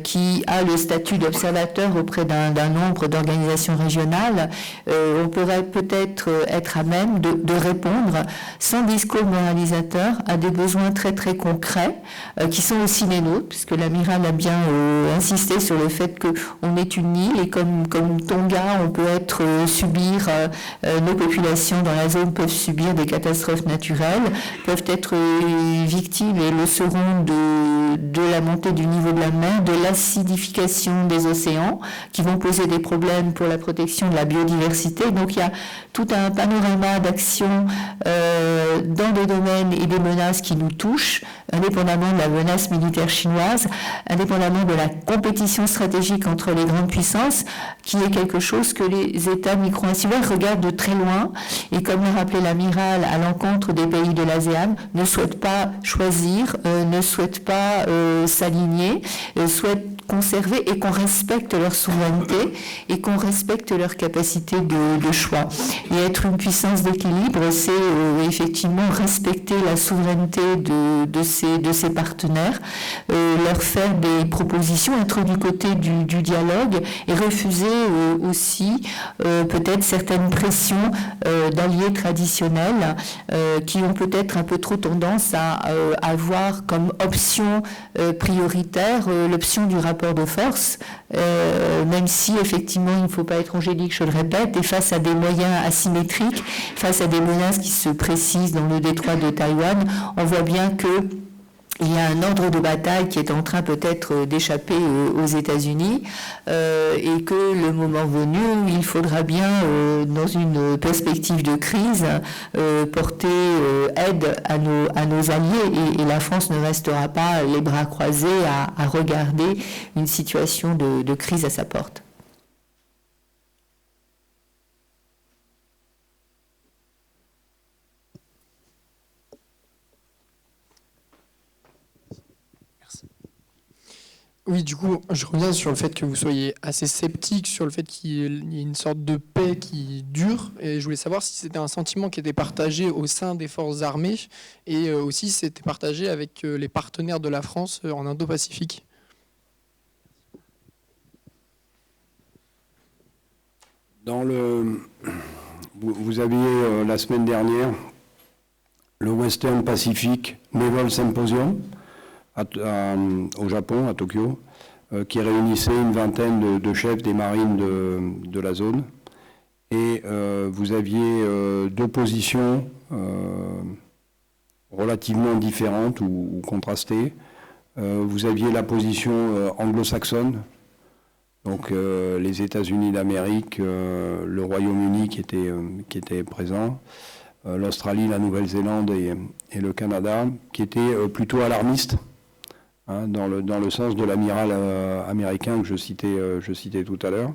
qui a le statut d'observateur auprès d'un nombre d'organisations régionales, on pourrait peut-être être à même de répondre sans discours moralisateur à des besoins très très concrets qui sont aussi les nôtres, puisque l'amiral a bien insisté sur le fait qu'on est une île, et comme Tonga, on peut subir, nos populations dans la zone peuvent subir des catastrophes naturelles, peuvent être victimes, et le seront, de la montée du niveau de la mer, de l'acidification des océans, qui vont poser des problèmes pour la protection de la biodiversité. Donc il y a tout un panorama d'actions dans des domaines et des menaces qui nous touchent, indépendamment de la menace militaire chinoise, indépendamment de la compétition stratégique entre les grandes puissances, qui est quelque chose que les États micro-insulaires regardent de très loin, et comme l'a rappelé l'amiral, à l'encontre des pays de l'ASEAN, ne souhaitent pas choisir, ne souhaitent pas s'aligner, souhaitent conserver, et qu'on respecte leur souveraineté et qu'on respecte leur capacité de choix. Et être une puissance d'équilibre, c'est effectivement respecter la souveraineté de ses partenaires, leur faire des propositions, être du côté du dialogue, et refuser aussi peut-être certaines pressions d'alliés traditionnels qui ont peut-être un peu trop tendance à avoir comme option prioritaire l'option du rapport de force, même si effectivement il ne faut pas être angélique, je le répète, et face à des moyens asymétriques, face à des menaces qui se précisent dans le détroit de Taïwan, on voit bien que il y a un ordre de bataille qui est en train peut-être d'échapper aux États-Unis, et que le moment venu, il faudra bien, dans une perspective de crise, porter aide à nos alliés, et la France ne restera pas les bras croisés à regarder une situation de crise à sa porte. Oui, du coup, je reviens sur le fait que vous soyez assez sceptique sur le fait qu'il y ait une sorte de paix qui dure, et je voulais savoir si c'était un sentiment qui était partagé au sein des forces armées, et aussi si c'était partagé avec les partenaires de la France en Indo-Pacifique. Vous aviez la semaine dernière le Western Pacific Naval Symposium au Japon, à Tokyo, qui réunissait une vingtaine de chefs des marines de la zone. Et vous aviez deux positions relativement différentes ou contrastées. Vous aviez la position anglo-saxonne, donc les États-Unis d'Amérique, le Royaume-Uni qui était présent, l'Australie, la Nouvelle-Zélande et le Canada, qui étaient plutôt alarmistes, hein, dans le sens de l'amiral américain que je citais tout à l'heure.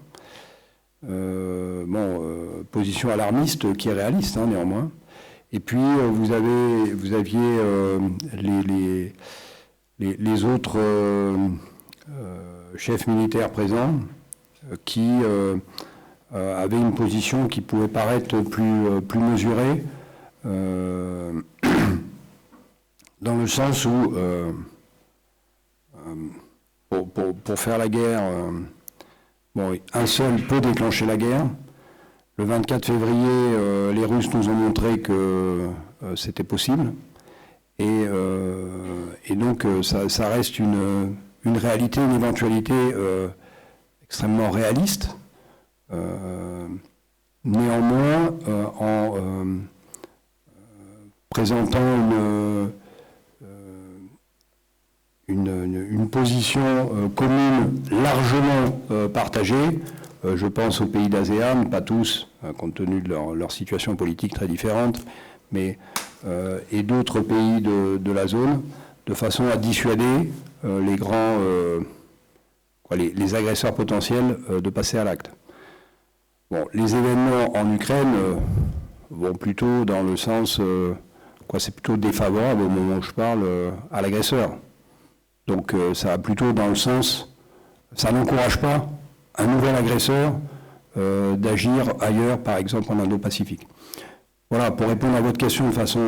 Position alarmiste qui est réaliste, hein, néanmoins. Et puis vous aviez les autres chefs militaires présents qui avaient une position qui pouvait paraître plus mesurée, dans le sens où pour faire la guerre, un seul peut déclencher la guerre. Le 24 février, les Russes nous ont montré que c'était possible. Et donc, ça reste une réalité, une éventualité extrêmement réaliste. Néanmoins, en présentant une position commune largement partagée, je pense aux pays d'ASEAN, pas tous, compte tenu de leur situation politique très différente, mais et d'autres pays de la zone, de façon à dissuader les grands, les agresseurs potentiels de passer à l'acte. Bon, les événements en Ukraine vont plutôt dans le sens, c'est plutôt défavorable au moment où je parle à l'agresseur. Donc ça va plutôt dans le sens, ça n'encourage pas un nouvel agresseur d'agir ailleurs, par exemple en Indo-Pacifique. Voilà, pour répondre à votre question de façon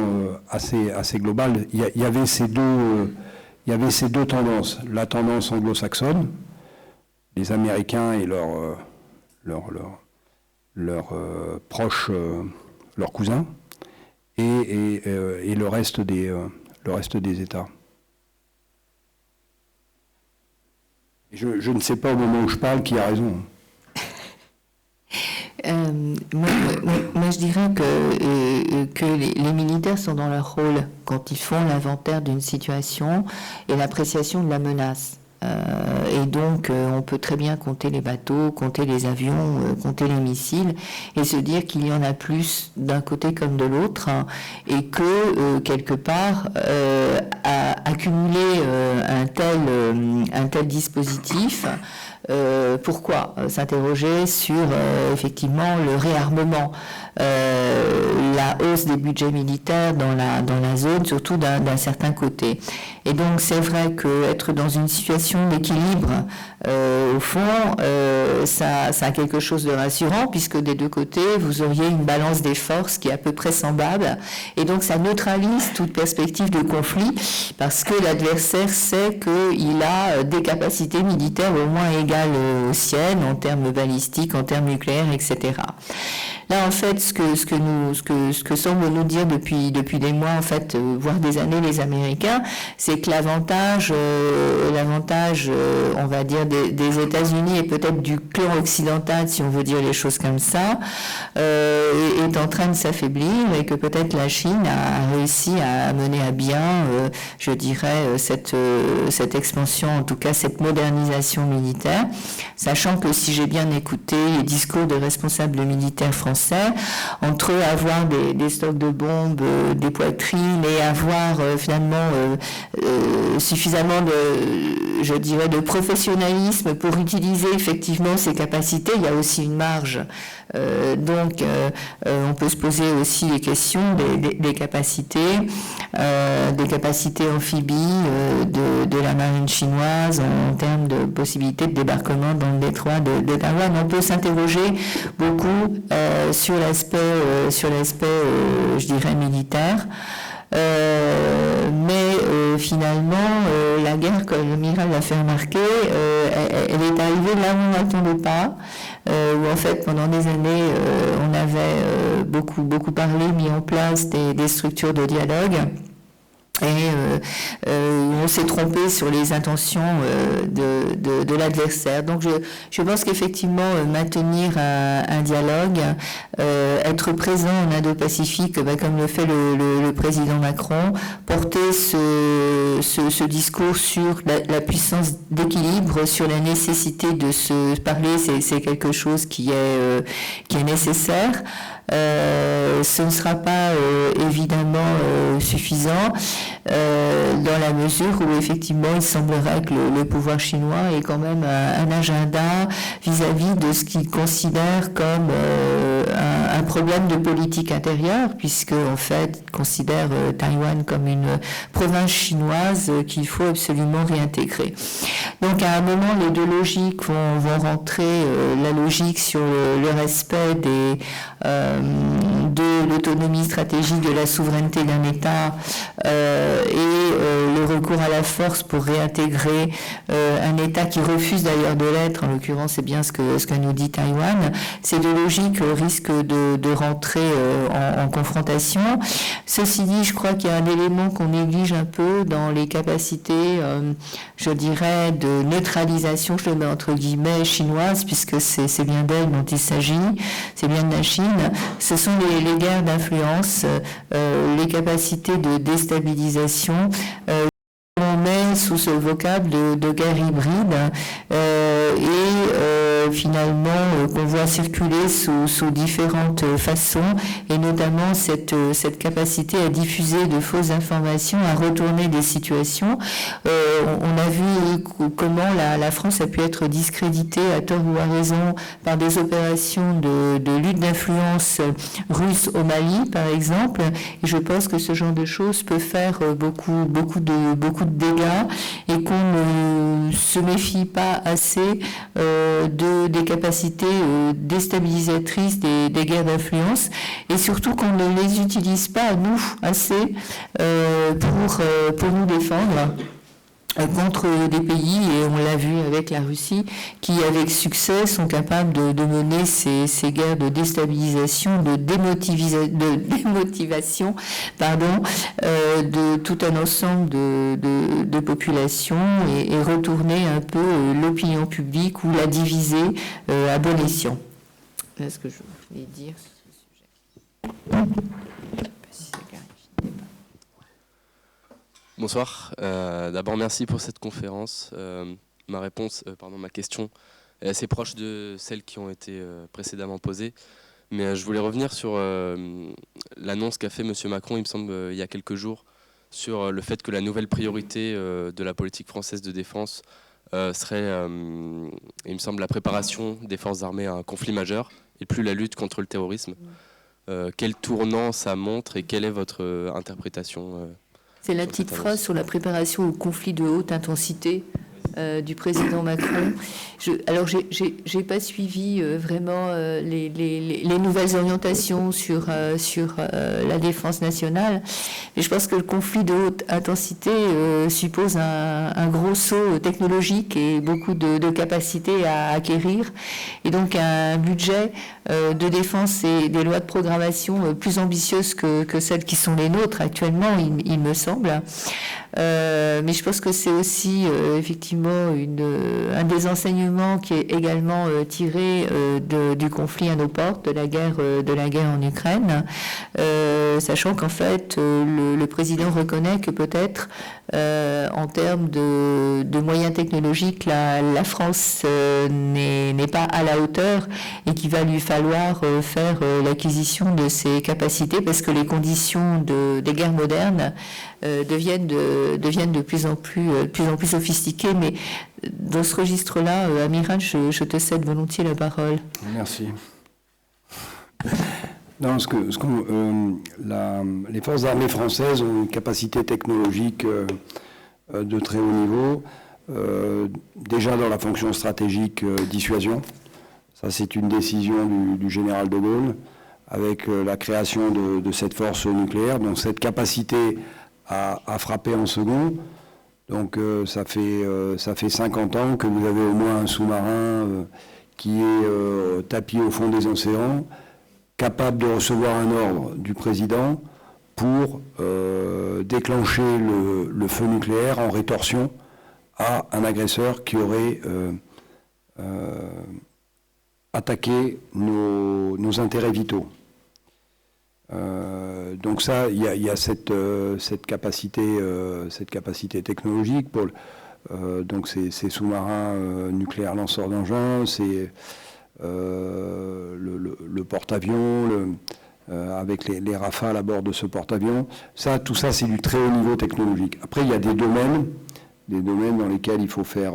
assez globale, il y avait ces deux tendances. La tendance anglo-saxonne, les Américains et leurs proches, leurs cousins, et le reste des États. Je ne sais pas au moment où je parle qui a raison. Moi, je dirais que les militaires sont dans leur rôle quand ils font l'inventaire d'une situation et l'appréciation de la menace. Et donc, on peut très bien compter les bateaux, compter les avions, compter les missiles, et se dire qu'il y en a plus d'un côté comme de l'autre, hein, et que, quelque part, accumuler un tel dispositif, pourquoi s'interroger sur effectivement le réarmement, la hausse des budgets militaires dans la zone, surtout d'un certain côté. Et donc c'est vrai qu'être dans une situation d'équilibre, au fond, ça a quelque chose de rassurant, puisque des deux côtés, vous auriez une balance des forces qui est à peu près semblable, et donc ça neutralise toute perspective de conflit, parce que l'adversaire sait qu'il a des capacités militaires au moins égales aux siennes, en termes balistiques, en termes nucléaires, etc. Là, en fait, ce que semblent nous dire depuis des mois, en fait, voire des années, les Américains, c'est que l'avantage, on va dire, des États-Unis et peut-être du clan occidental, si on veut dire les choses comme ça, est en train de s'affaiblir, et que peut-être la Chine a réussi à mener à bien, je dirais, cette expansion, en tout cas cette modernisation militaire, sachant que si j'ai bien écouté les discours de responsables militaires français, entre avoir des stocks de bombes, des poitrines, et avoir finalement suffisamment de professionnalisme pour utiliser effectivement ces capacités, il y a aussi une marge. Donc on peut se poser aussi les questions des capacités amphibies de la marine chinoise en termes de possibilités de débarquement dans le détroit de Taïwan. On peut s'interroger beaucoup sur l'aspect, je dirais, militaire. Mais finalement, la guerre, comme l'amiral l'a fait remarquer, elle est arrivée là où on n'attendait pas, où en fait pendant des années on avait beaucoup parlé, mis en place des structures de dialogue. Et on s'est trompé sur les intentions de l'adversaire. Donc je pense qu'effectivement maintenir un dialogue, être présent en Indo-Pacifique, comme le fait le président Macron, porter ce discours sur la puissance d'équilibre, sur la nécessité de se parler, c'est quelque chose qui est nécessaire. ce ne sera pas évidemment suffisant dans la mesure où effectivement il semblerait que le pouvoir chinois ait quand même un agenda vis-à-vis de ce qu'il considère comme un problème de politique intérieure, puisque en fait il considère Taïwan comme une province chinoise qu'il faut absolument réintégrer. Donc à un moment les deux logiques vont rentrer, la logique sur le respect de l'autonomie stratégique, de la souveraineté d'un État et le recours à la force pour réintégrer un État qui refuse d'ailleurs de l'être, en l'occurrence c'est bien ce que nous dit Taïwan. Ces deux logiques risquent de rentrer en confrontation. Ceci dit, je crois qu'il y a un élément qu'on néglige un peu dans les capacités, je dirais, de neutralisation, je le mets entre guillemets, chinoise, puisque c'est bien d'elle dont il s'agit, c'est bien de la Chine. Ce sont les guerres d'influence, les capacités de déstabilisation. On met sous ce vocable de guerre hybride et finalement qu'on voit circuler sous différentes façons, et notamment cette capacité à diffuser de fausses informations, à retourner des situations. On a vu comment la France a pu être discréditée à tort ou à raison par des opérations de lutte d'influence russe au Mali, par exemple, et je pense que ce genre de choses peut faire beaucoup de dégâts, et qu'on ne se méfie pas assez des capacités déstabilisatrices des guerres d'influence, et surtout qu'on ne les utilise pas, nous, assez pour nous défendre contre des pays, et on l'a vu avec la Russie, qui avec succès sont capables de mener ces guerres de déstabilisation, de démotivation, de tout un ensemble de populations, et retourner un peu l'opinion publique ou la diviser à bon escient. Voilà ce que je voulais dire sur ce sujet. Bonsoir. D'abord, merci pour cette conférence. Ma question est assez proche de celles qui ont été précédemment posées. Mais je voulais revenir sur l'annonce qu'a fait M. Macron, il me semble, il y a quelques jours, sur le fait que la nouvelle priorité de la politique française de défense serait, il me semble, la préparation des forces armées à un conflit majeur et plus la lutte contre le terrorisme. Quel tournant ça montre et quelle est votre interprétation C'est la petite phrase sur la préparation au conflit de haute intensité du président Macron. Alors, j'ai pas suivi vraiment les nouvelles orientations sur la défense nationale, mais je pense que le conflit de haute intensité suppose un gros saut technologique et beaucoup de capacités à acquérir, et donc un budget de défense et des lois de programmation plus ambitieuses que celles qui sont les nôtres actuellement, il me semble. Mais je pense que c'est aussi effectivement un des enseignements qui est également tiré du conflit à nos portes, de la guerre en Ukraine, sachant qu'en fait le président reconnaît que peut-être en termes de moyens technologiques la France n'est pas à la hauteur, et qu'il va lui falloir faire l'acquisition de ses capacités, parce que les conditions des guerres modernes deviennent de plus en plus sophistiquées. Mais dans ce registre-là, Amiral, je te cède volontiers la parole. Merci. Non, les forces armées françaises ont une capacité technologique de très haut niveau, déjà dans la fonction stratégique dissuasion. Ça, c'est une décision du général de Gaulle, avec la création de cette force nucléaire, donc cette capacité à frapper en second. Donc ça fait 50 ans que vous avez au moins un sous-marin qui est tapi au fond des océans, capable de recevoir un ordre du président pour déclencher le feu nucléaire en rétorsion à un agresseur qui aurait attaqué nos intérêts vitaux. Donc ça, il y a cette capacité technologique pour donc ces sous-marins nucléaires lanceurs d'engins, c'est le porte-avions, avec les Rafales à bord de ce porte-avions. Tout ça, c'est du très haut niveau technologique. Après, il y a des domaines dans lesquels il faut faire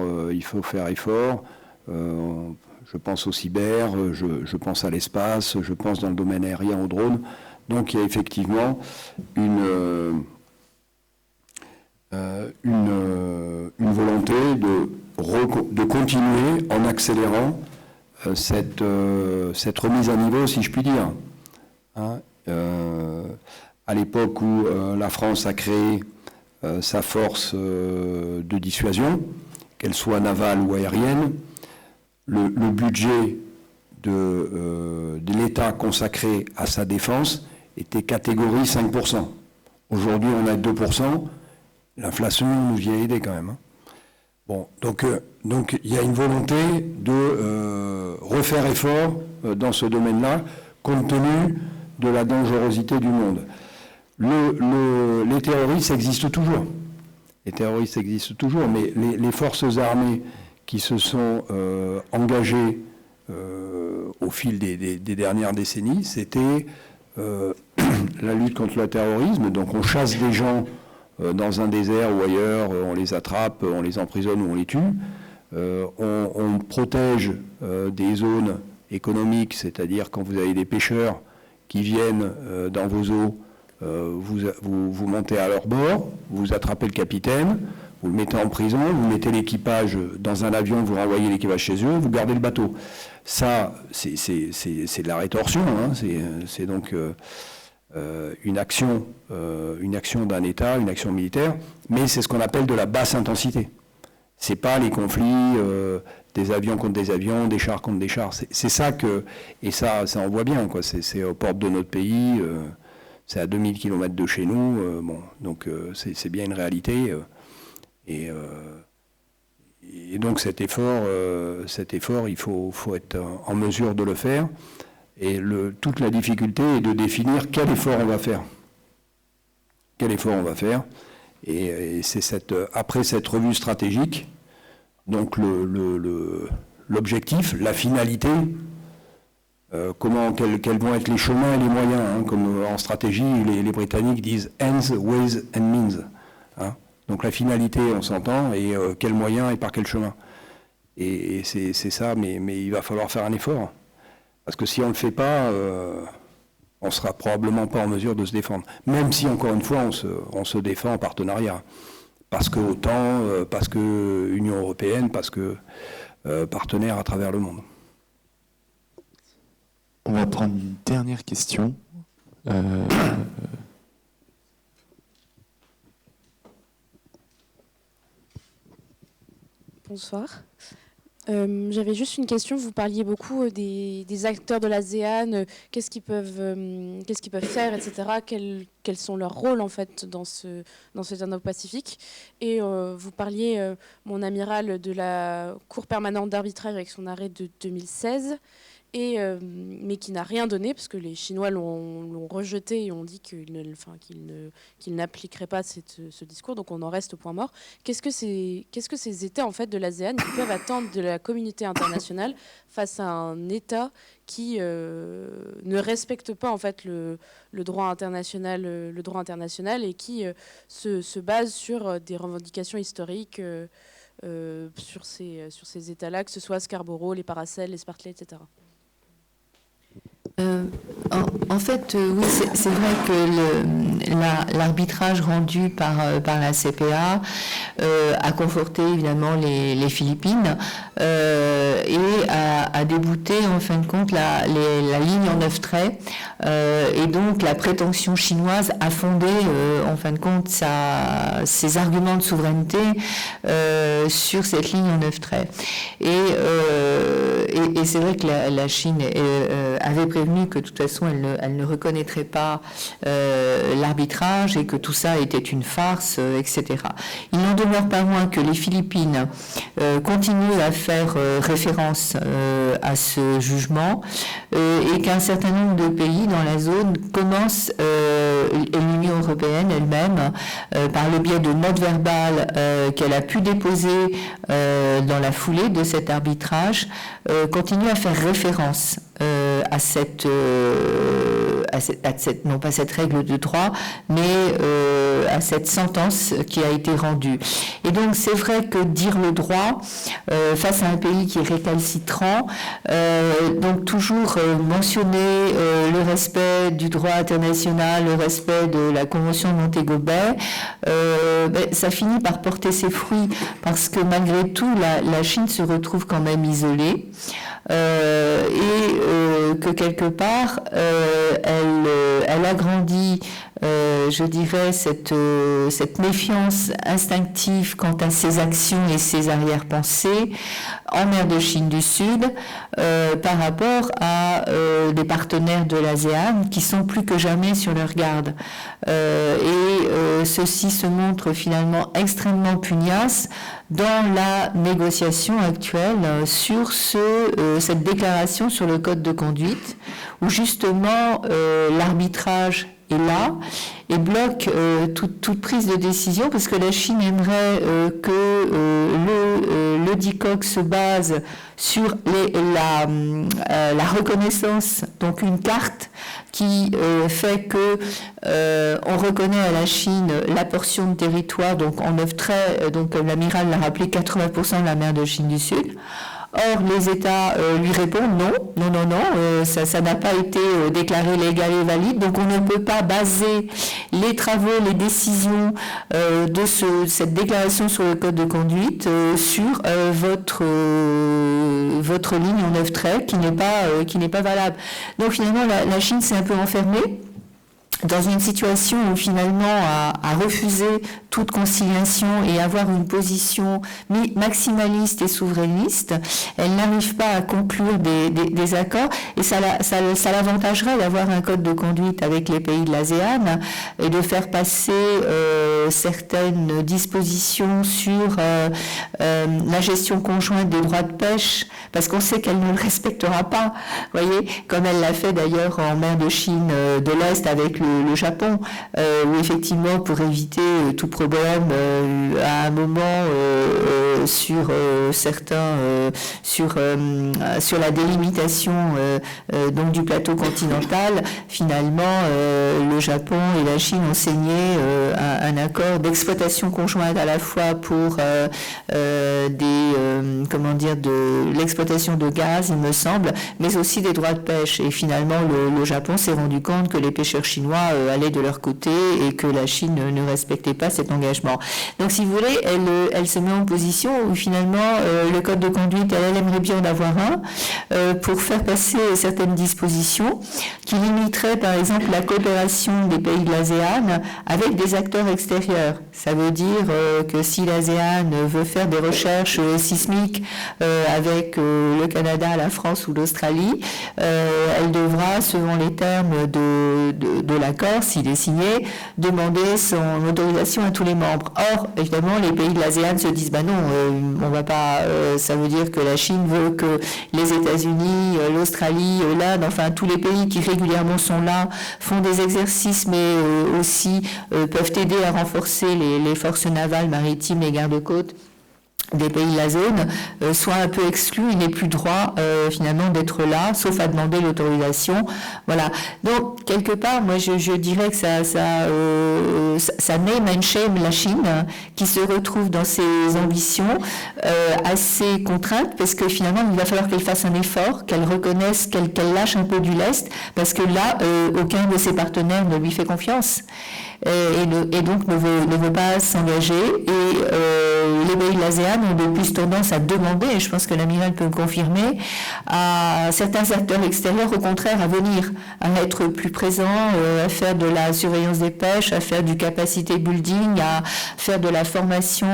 effort. Je pense au cyber, je pense à l'espace, je pense dans le domaine aérien au drone. Donc il y a effectivement une volonté de continuer en accélérant cette remise à niveau, si je puis dire. Hein, à l'époque où la France a créé sa force de dissuasion, qu'elle soit navale ou aérienne, le budget de l'État consacré à sa défense était catégorie 5%. Aujourd'hui, on a 2%. L'inflation nous y a aidé quand même. Hein. Bon, donc il y a une volonté de refaire effort dans ce domaine-là, compte tenu de la dangerosité du monde. Les terroristes existent toujours. Les terroristes existent toujours, mais les forces armées qui se sont engagées au fil des dernières décennies, c'était la lutte contre le terrorisme. Donc on chasse des gens dans un désert ou ailleurs, on les attrape, on les emprisonne ou on les tue. On protège des zones économiques, c'est-à-dire quand vous avez des pêcheurs qui viennent dans vos eaux, vous montez à leur bord, vous attrapez le capitaine, vous le mettez en prison, vous mettez l'équipage dans un avion, vous renvoyez l'équipage chez eux, vous gardez le bateau. Ça, c'est de la rétorsion, hein. C'est donc une action d'un État, une action militaire, mais c'est ce qu'on appelle de la basse intensité. C'est pas les conflits des avions contre des avions, des chars contre des chars. C'est ça et ça on voit bien, quoi. C'est aux portes de notre pays, c'est à 2000 km de chez nous, donc c'est bien une réalité. Et donc cet effort, il faut être en mesure de le faire. Et toute la difficulté est de définir quel effort on va faire. Quel effort on va faire. Et c'est après cette revue stratégique, donc l'objectif, la finalité, quels vont être les chemins et les moyens. Hein, comme en stratégie, les Britanniques disent « ends, ways and means hein. ». Donc la finalité, on s'entend, et quels moyens et par quel chemin. Et c'est ça, mais il va falloir faire un effort. Parce que si on ne le fait pas, on ne sera probablement pas en mesure de se défendre. Même si, encore une fois, on se défend en partenariat. Parce que OTAN, parce que Union européenne, parce que partenaires à travers le monde. On va prendre une dernière question. Bonsoir. J'avais juste une question. Vous parliez beaucoup des acteurs de l'ASEAN, qu'est-ce qu'ils peuvent faire, etc. Quels sont leurs rôles en fait dans cet Indo-Pacifique. Et vous parliez, mon amiral, de la Cour permanente d'arbitrage avec son arrêt de 2016. Mais qui n'a rien donné, parce que les Chinois l'ont rejeté et ont dit qu'ils n'appliqueraient pas ce discours, donc on en reste au point mort. Qu'est-ce que ces États en fait, de l'ASEAN qui peuvent attendre de la communauté internationale face à un État qui ne respecte pas en fait, le droit international et qui se base sur des revendications historiques sur ces États-là, que ce soit Scarborough, les Paracels, les Spartley, etc. En fait, oui, c'est vrai que l'arbitrage rendu par la CPA a conforté évidemment les Philippines et a débouté en fin de compte la ligne en 9 traits et donc la prétention chinoise a fondé en fin de compte ses arguments de souveraineté sur cette ligne en 9 traits. Et c'est vrai que la Chine avait prévenu que de toute façon elle ne reconnaîtrait pas l'arbitrage et que tout ça était une farce, etc. Il n'en demeure pas moins que les Philippines continuent à faire référence à ce jugement et qu'un certain nombre de pays dans la zone commencent, et l'Union européenne elle-même, par le biais de notes verbales qu'elle a pu déposer dans la foulée de cet arbitrage, continue à faire référence à cette non pas cette règle de droit, mais à cette sentence qui a été rendue. Et donc c'est vrai que dire le droit face à un pays qui est récalcitrant, donc toujours mentionner le respect du droit international, le respect de la Convention de Montego Bay, ça finit par porter ses fruits parce que malgré tout, la Chine se retrouve quand même isolée. Et que quelque part, elle agrandit, je dirais, cette méfiance instinctive quant à ses actions et ses arrière-pensées en mer de Chine du Sud par rapport à des partenaires de l'ASEAN qui sont plus que jamais sur leur garde. Ceci se montre finalement extrêmement pugnace dans la négociation actuelle sur cette déclaration sur le code de conduite, où justement l'arbitrage est là et bloque toute prise de décision, parce que la Chine aimerait que le DICOC se base sur la reconnaissance, donc une carte qui fait que on reconnaît à la Chine la portion de territoire, donc en 9 traits, donc comme l'amiral l'a rappelé, 80% de la mer de Chine du Sud. Or, les États lui répondent non, ça n'a pas été déclaré légal et valide, donc on ne peut pas baser les travaux, les décisions de cette déclaration sur le code de conduite sur votre ligne en 9 traits qui n'est pas valable. Donc finalement, la Chine s'est un peu enfermée dans une situation où finalement à refuser toute conciliation et avoir une position maximaliste et souverainiste, elle n'arrive pas à conclure des accords, et ça l'avantagerait d'avoir un code de conduite avec les pays de l'ASEAN et de faire passer certaines dispositions sur la gestion conjointe des droits de pêche, parce qu'on sait qu'elle ne le respectera pas, voyez, comme elle l'a fait d'ailleurs en mer de Chine de l'Est avec le Japon, où effectivement pour éviter tout problème à un moment sur la délimitation donc du plateau continental, finalement le Japon et la Chine ont signé un accord d'exploitation conjointe à la fois pour de l'exploitation de gaz, il me semble, mais aussi des droits de pêche. Et finalement le Japon s'est rendu compte que les pêcheurs chinois allaient de leur côté et que la Chine ne respectait pas cet engagement. Donc si vous voulez, elle se met en position où finalement le code de conduite, elle aimerait bien en avoir un pour faire passer certaines dispositions qui limiteraient par exemple la coopération des pays de l'ASEAN avec des acteurs extérieurs. Ça veut dire que si l'ASEAN veut faire des recherches sismiques avec le Canada, la France ou l'Australie, elle devra, selon les termes de l'accord, s'il est signé, demander son autorisation à tous les membres. Or, évidemment, les pays de l'ASEAN se disent, non, on va pas, ça veut dire que la Chine veut que les États-Unis, l'Australie, l'Inde, enfin tous les pays qui régulièrement sont là, font des exercices, mais aussi peuvent aider à renforcer les forces navales, maritimes, les gardes-côtes des pays de la zone, soit un peu exclu, il n'est plus droit finalement d'être là, sauf à demander l'autorisation. Voilà. Donc quelque part, moi je dirais que ça name and shame la Chine, qui se retrouve dans ses ambitions assez contraintes, parce que finalement il va falloir qu'elle fasse un effort, qu'elle reconnaisse, qu'elle lâche un peu du lest, parce que là aucun de ses partenaires ne lui fait confiance. Et donc ne veut pas s'engager, et les pays de l'ASEAN ont de plus tendance à demander, et je pense que l'amiral peut le confirmer, à certains acteurs extérieurs au contraire à venir, à être plus présents, à faire de la surveillance des pêches, à faire du capacity building, à faire de la formation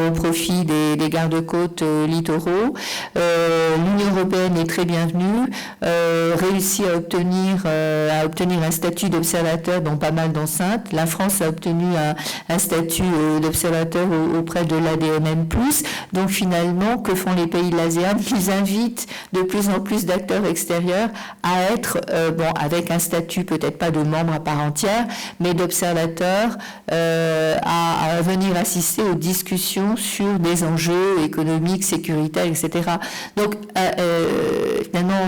au profit des gardes-côtes littoraux. L'Union européenne est très bienvenue, réussit à obtenir un statut d'observateur dans pas mal d'enceintes. La France a obtenu un statut d'observateur auprès de l'ADMM+. Donc finalement, que font les pays de l'ASEAN? Ils invitent de plus en plus d'acteurs extérieurs à être, avec un statut peut-être pas de membre à part entière, mais d'observateurs, à venir assister aux discussions sur des enjeux économiques, sécuritaires, etc. Donc finalement,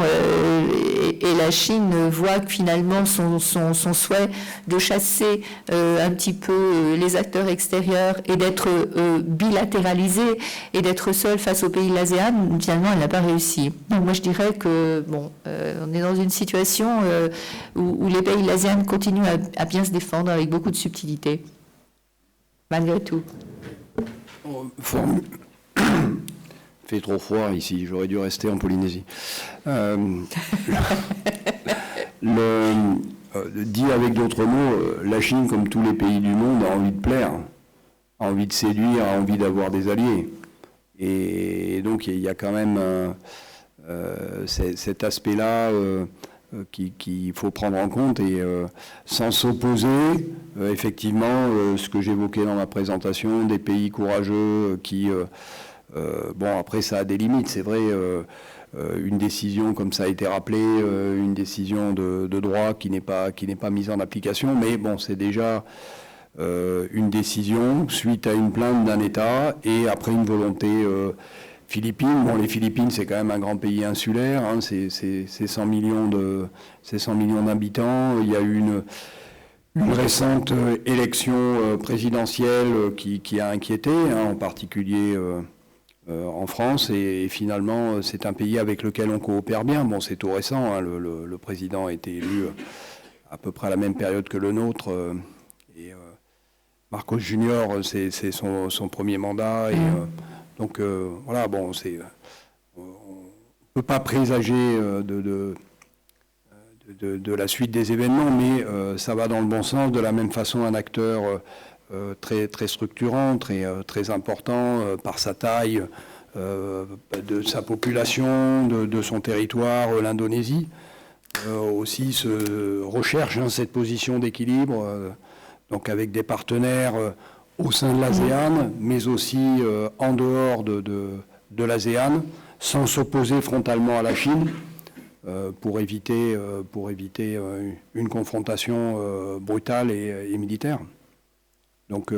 et la Chine voit que finalement son souhait de chasser un petit peu les acteurs extérieurs et d'être bilatéralisé et d'être seul face aux pays de l'ASEAN, finalement, elle n'a pas réussi. Donc moi, je dirais que on est dans une situation où les pays de l'ASEAN continuent à bien se défendre avec beaucoup de subtilité, malgré tout. Il fait trop froid ici, j'aurais dû rester en Polynésie. Dit avec d'autres mots, la Chine, comme tous les pays du monde, a envie de plaire, a envie de séduire, a envie d'avoir des alliés. Et donc il y a quand même cet aspect-là qu'il faut prendre en compte et sans s'opposer, effectivement, ce que j'évoquais dans ma présentation, des pays courageux qui... après ça a des limites, c'est vrai, une décision, comme ça a été rappelé, une décision de droit qui n'est pas mise en application, mais bon, c'est déjà une décision suite à une plainte d'un État et après une volonté philippine. Bon, les Philippines, c'est quand même un grand pays insulaire, hein, c'est 100 millions d'habitants. Il y a eu une récente élection présidentielle qui a inquiété, hein, en particulier en France, et finalement, c'est un pays avec lequel on coopère bien. Bon, c'est tout récent, hein, le président a été élu à peu près à la même période que le nôtre, et Marcos Junior, c'est son premier mandat, et donc voilà, bon, on ne peut pas présager de la suite des événements, mais ça va dans le bon sens. De la même façon, un acteur très, très structurant, très important par sa taille, de sa population, de son territoire, l'Indonésie, aussi se recherche cette position d'équilibre, donc avec des partenaires au sein de l'ASEAN, mais aussi en dehors de l'ASEAN, sans s'opposer frontalement à la Chine, pour éviter une confrontation brutale et militaire. Donc,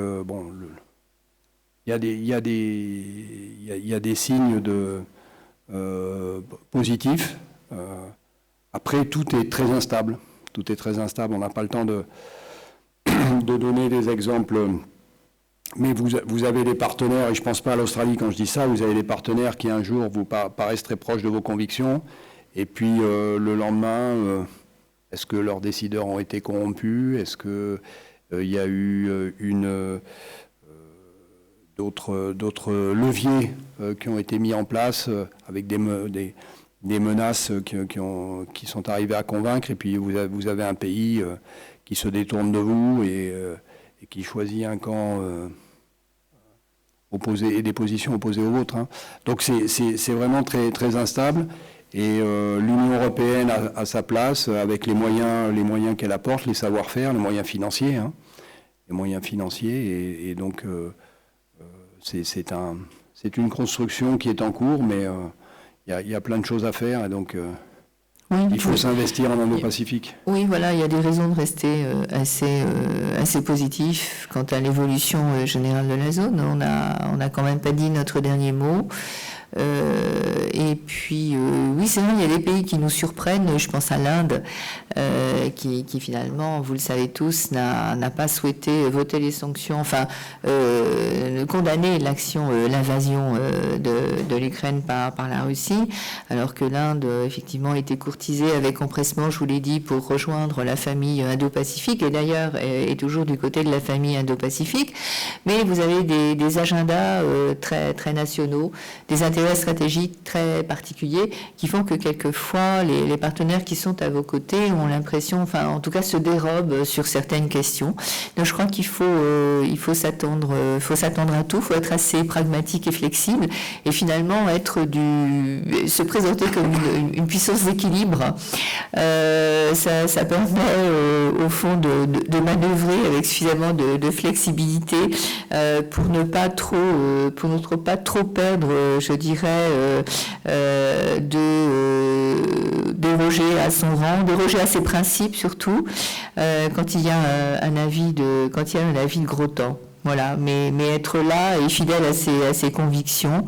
il y a des signes positifs. Après, tout est très instable. Tout est très instable. On n'a pas le temps de donner des exemples. Mais vous avez des partenaires, et je ne pense pas à l'Australie quand je dis ça, vous avez des partenaires qui un jour vous paraissent très proches de vos convictions, et puis le lendemain, est-ce que leurs décideurs ont été corrompus? Est-ce que il y a eu d'autres leviers qui ont été mis en place avec des menaces qui sont arrivées à convaincre, et puis vous avez un pays qui se détourne de vous et qui choisit un camp opposé et des positions opposées aux vôtres, hein. Donc c'est vraiment très, très instable. Et l'Union européenne a sa place avec les moyens qu'elle apporte, les savoir-faire, les moyens financiers, hein, et donc c'est une construction qui est en cours, mais il y a plein de choses à faire, et donc il faut s'investir en Indo-Pacifique. Oui, voilà, il y a des raisons de rester assez positif quant à l'évolution générale de la zone. On a quand même pas dit notre dernier mot. Et puis, oui, c'est vrai, il y a des pays qui nous surprennent. Je pense à l'Inde, qui finalement, vous le savez tous, n'a pas souhaité voter les sanctions, enfin, condamner l'invasion de l'Ukraine par la Russie, alors que l'Inde, effectivement, était courtisée avec empressement, je vous l'ai dit, pour rejoindre la famille Indo-Pacifique, et d'ailleurs est toujours du côté de la famille Indo-Pacifique. Mais vous avez des agendas très, très nationaux, des intérêts stratégiques très particuliers qui font que quelquefois les partenaires qui sont à vos côtés ont l'impression, enfin en tout cas se dérobent sur certaines questions. Donc je crois qu'il faut s'attendre à tout, il faut être assez pragmatique et flexible et finalement se présenter comme une puissance d'équilibre. Ça permet au fond de manœuvrer avec suffisamment de flexibilité pour ne pas trop perdre, je dirais, déroger à son rang, déroger à ses principes surtout, quand il y a un avis de gros temps. Voilà, mais être là et fidèle à ses convictions,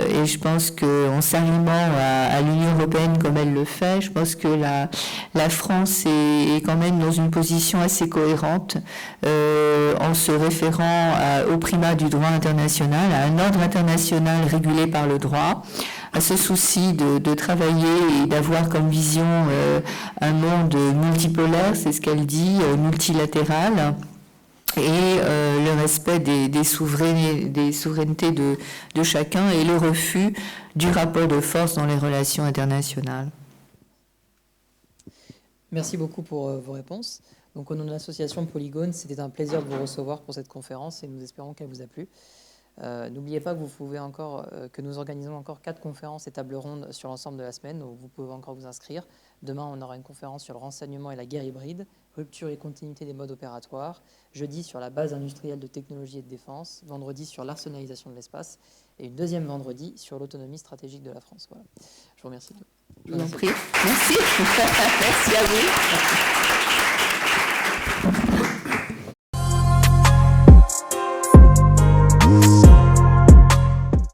et je pense qu'en s'arrimant à l'Union européenne comme elle le fait, je pense que la France est quand même dans une position assez cohérente en se référant au primat du droit international, à un ordre international régulé par le droit, à ce souci de travailler et d'avoir comme vision un monde multipolaire, c'est ce qu'elle dit, multilatéral, et le respect des souverainetés de chacun et le refus du rapport de force dans les relations internationales. Merci beaucoup pour vos réponses. Donc, au nom de l'association Polygone, c'était un plaisir de vous recevoir pour cette conférence et nous espérons qu'elle vous a plu. N'oubliez pas que vous pouvez que nous organisons encore 4 conférences et tables rondes sur l'ensemble de la semaine, où vous pouvez encore vous inscrire. Demain, on aura une conférence sur le renseignement et la guerre hybride, rupture et continuité des modes opératoires. Jeudi, sur la base industrielle de technologie et de défense. Vendredi, sur l'arsenalisation de l'espace. Et une deuxième vendredi, sur l'autonomie stratégique de la France. Voilà. Je vous remercie. Je vous en prie. Merci. Merci à vous.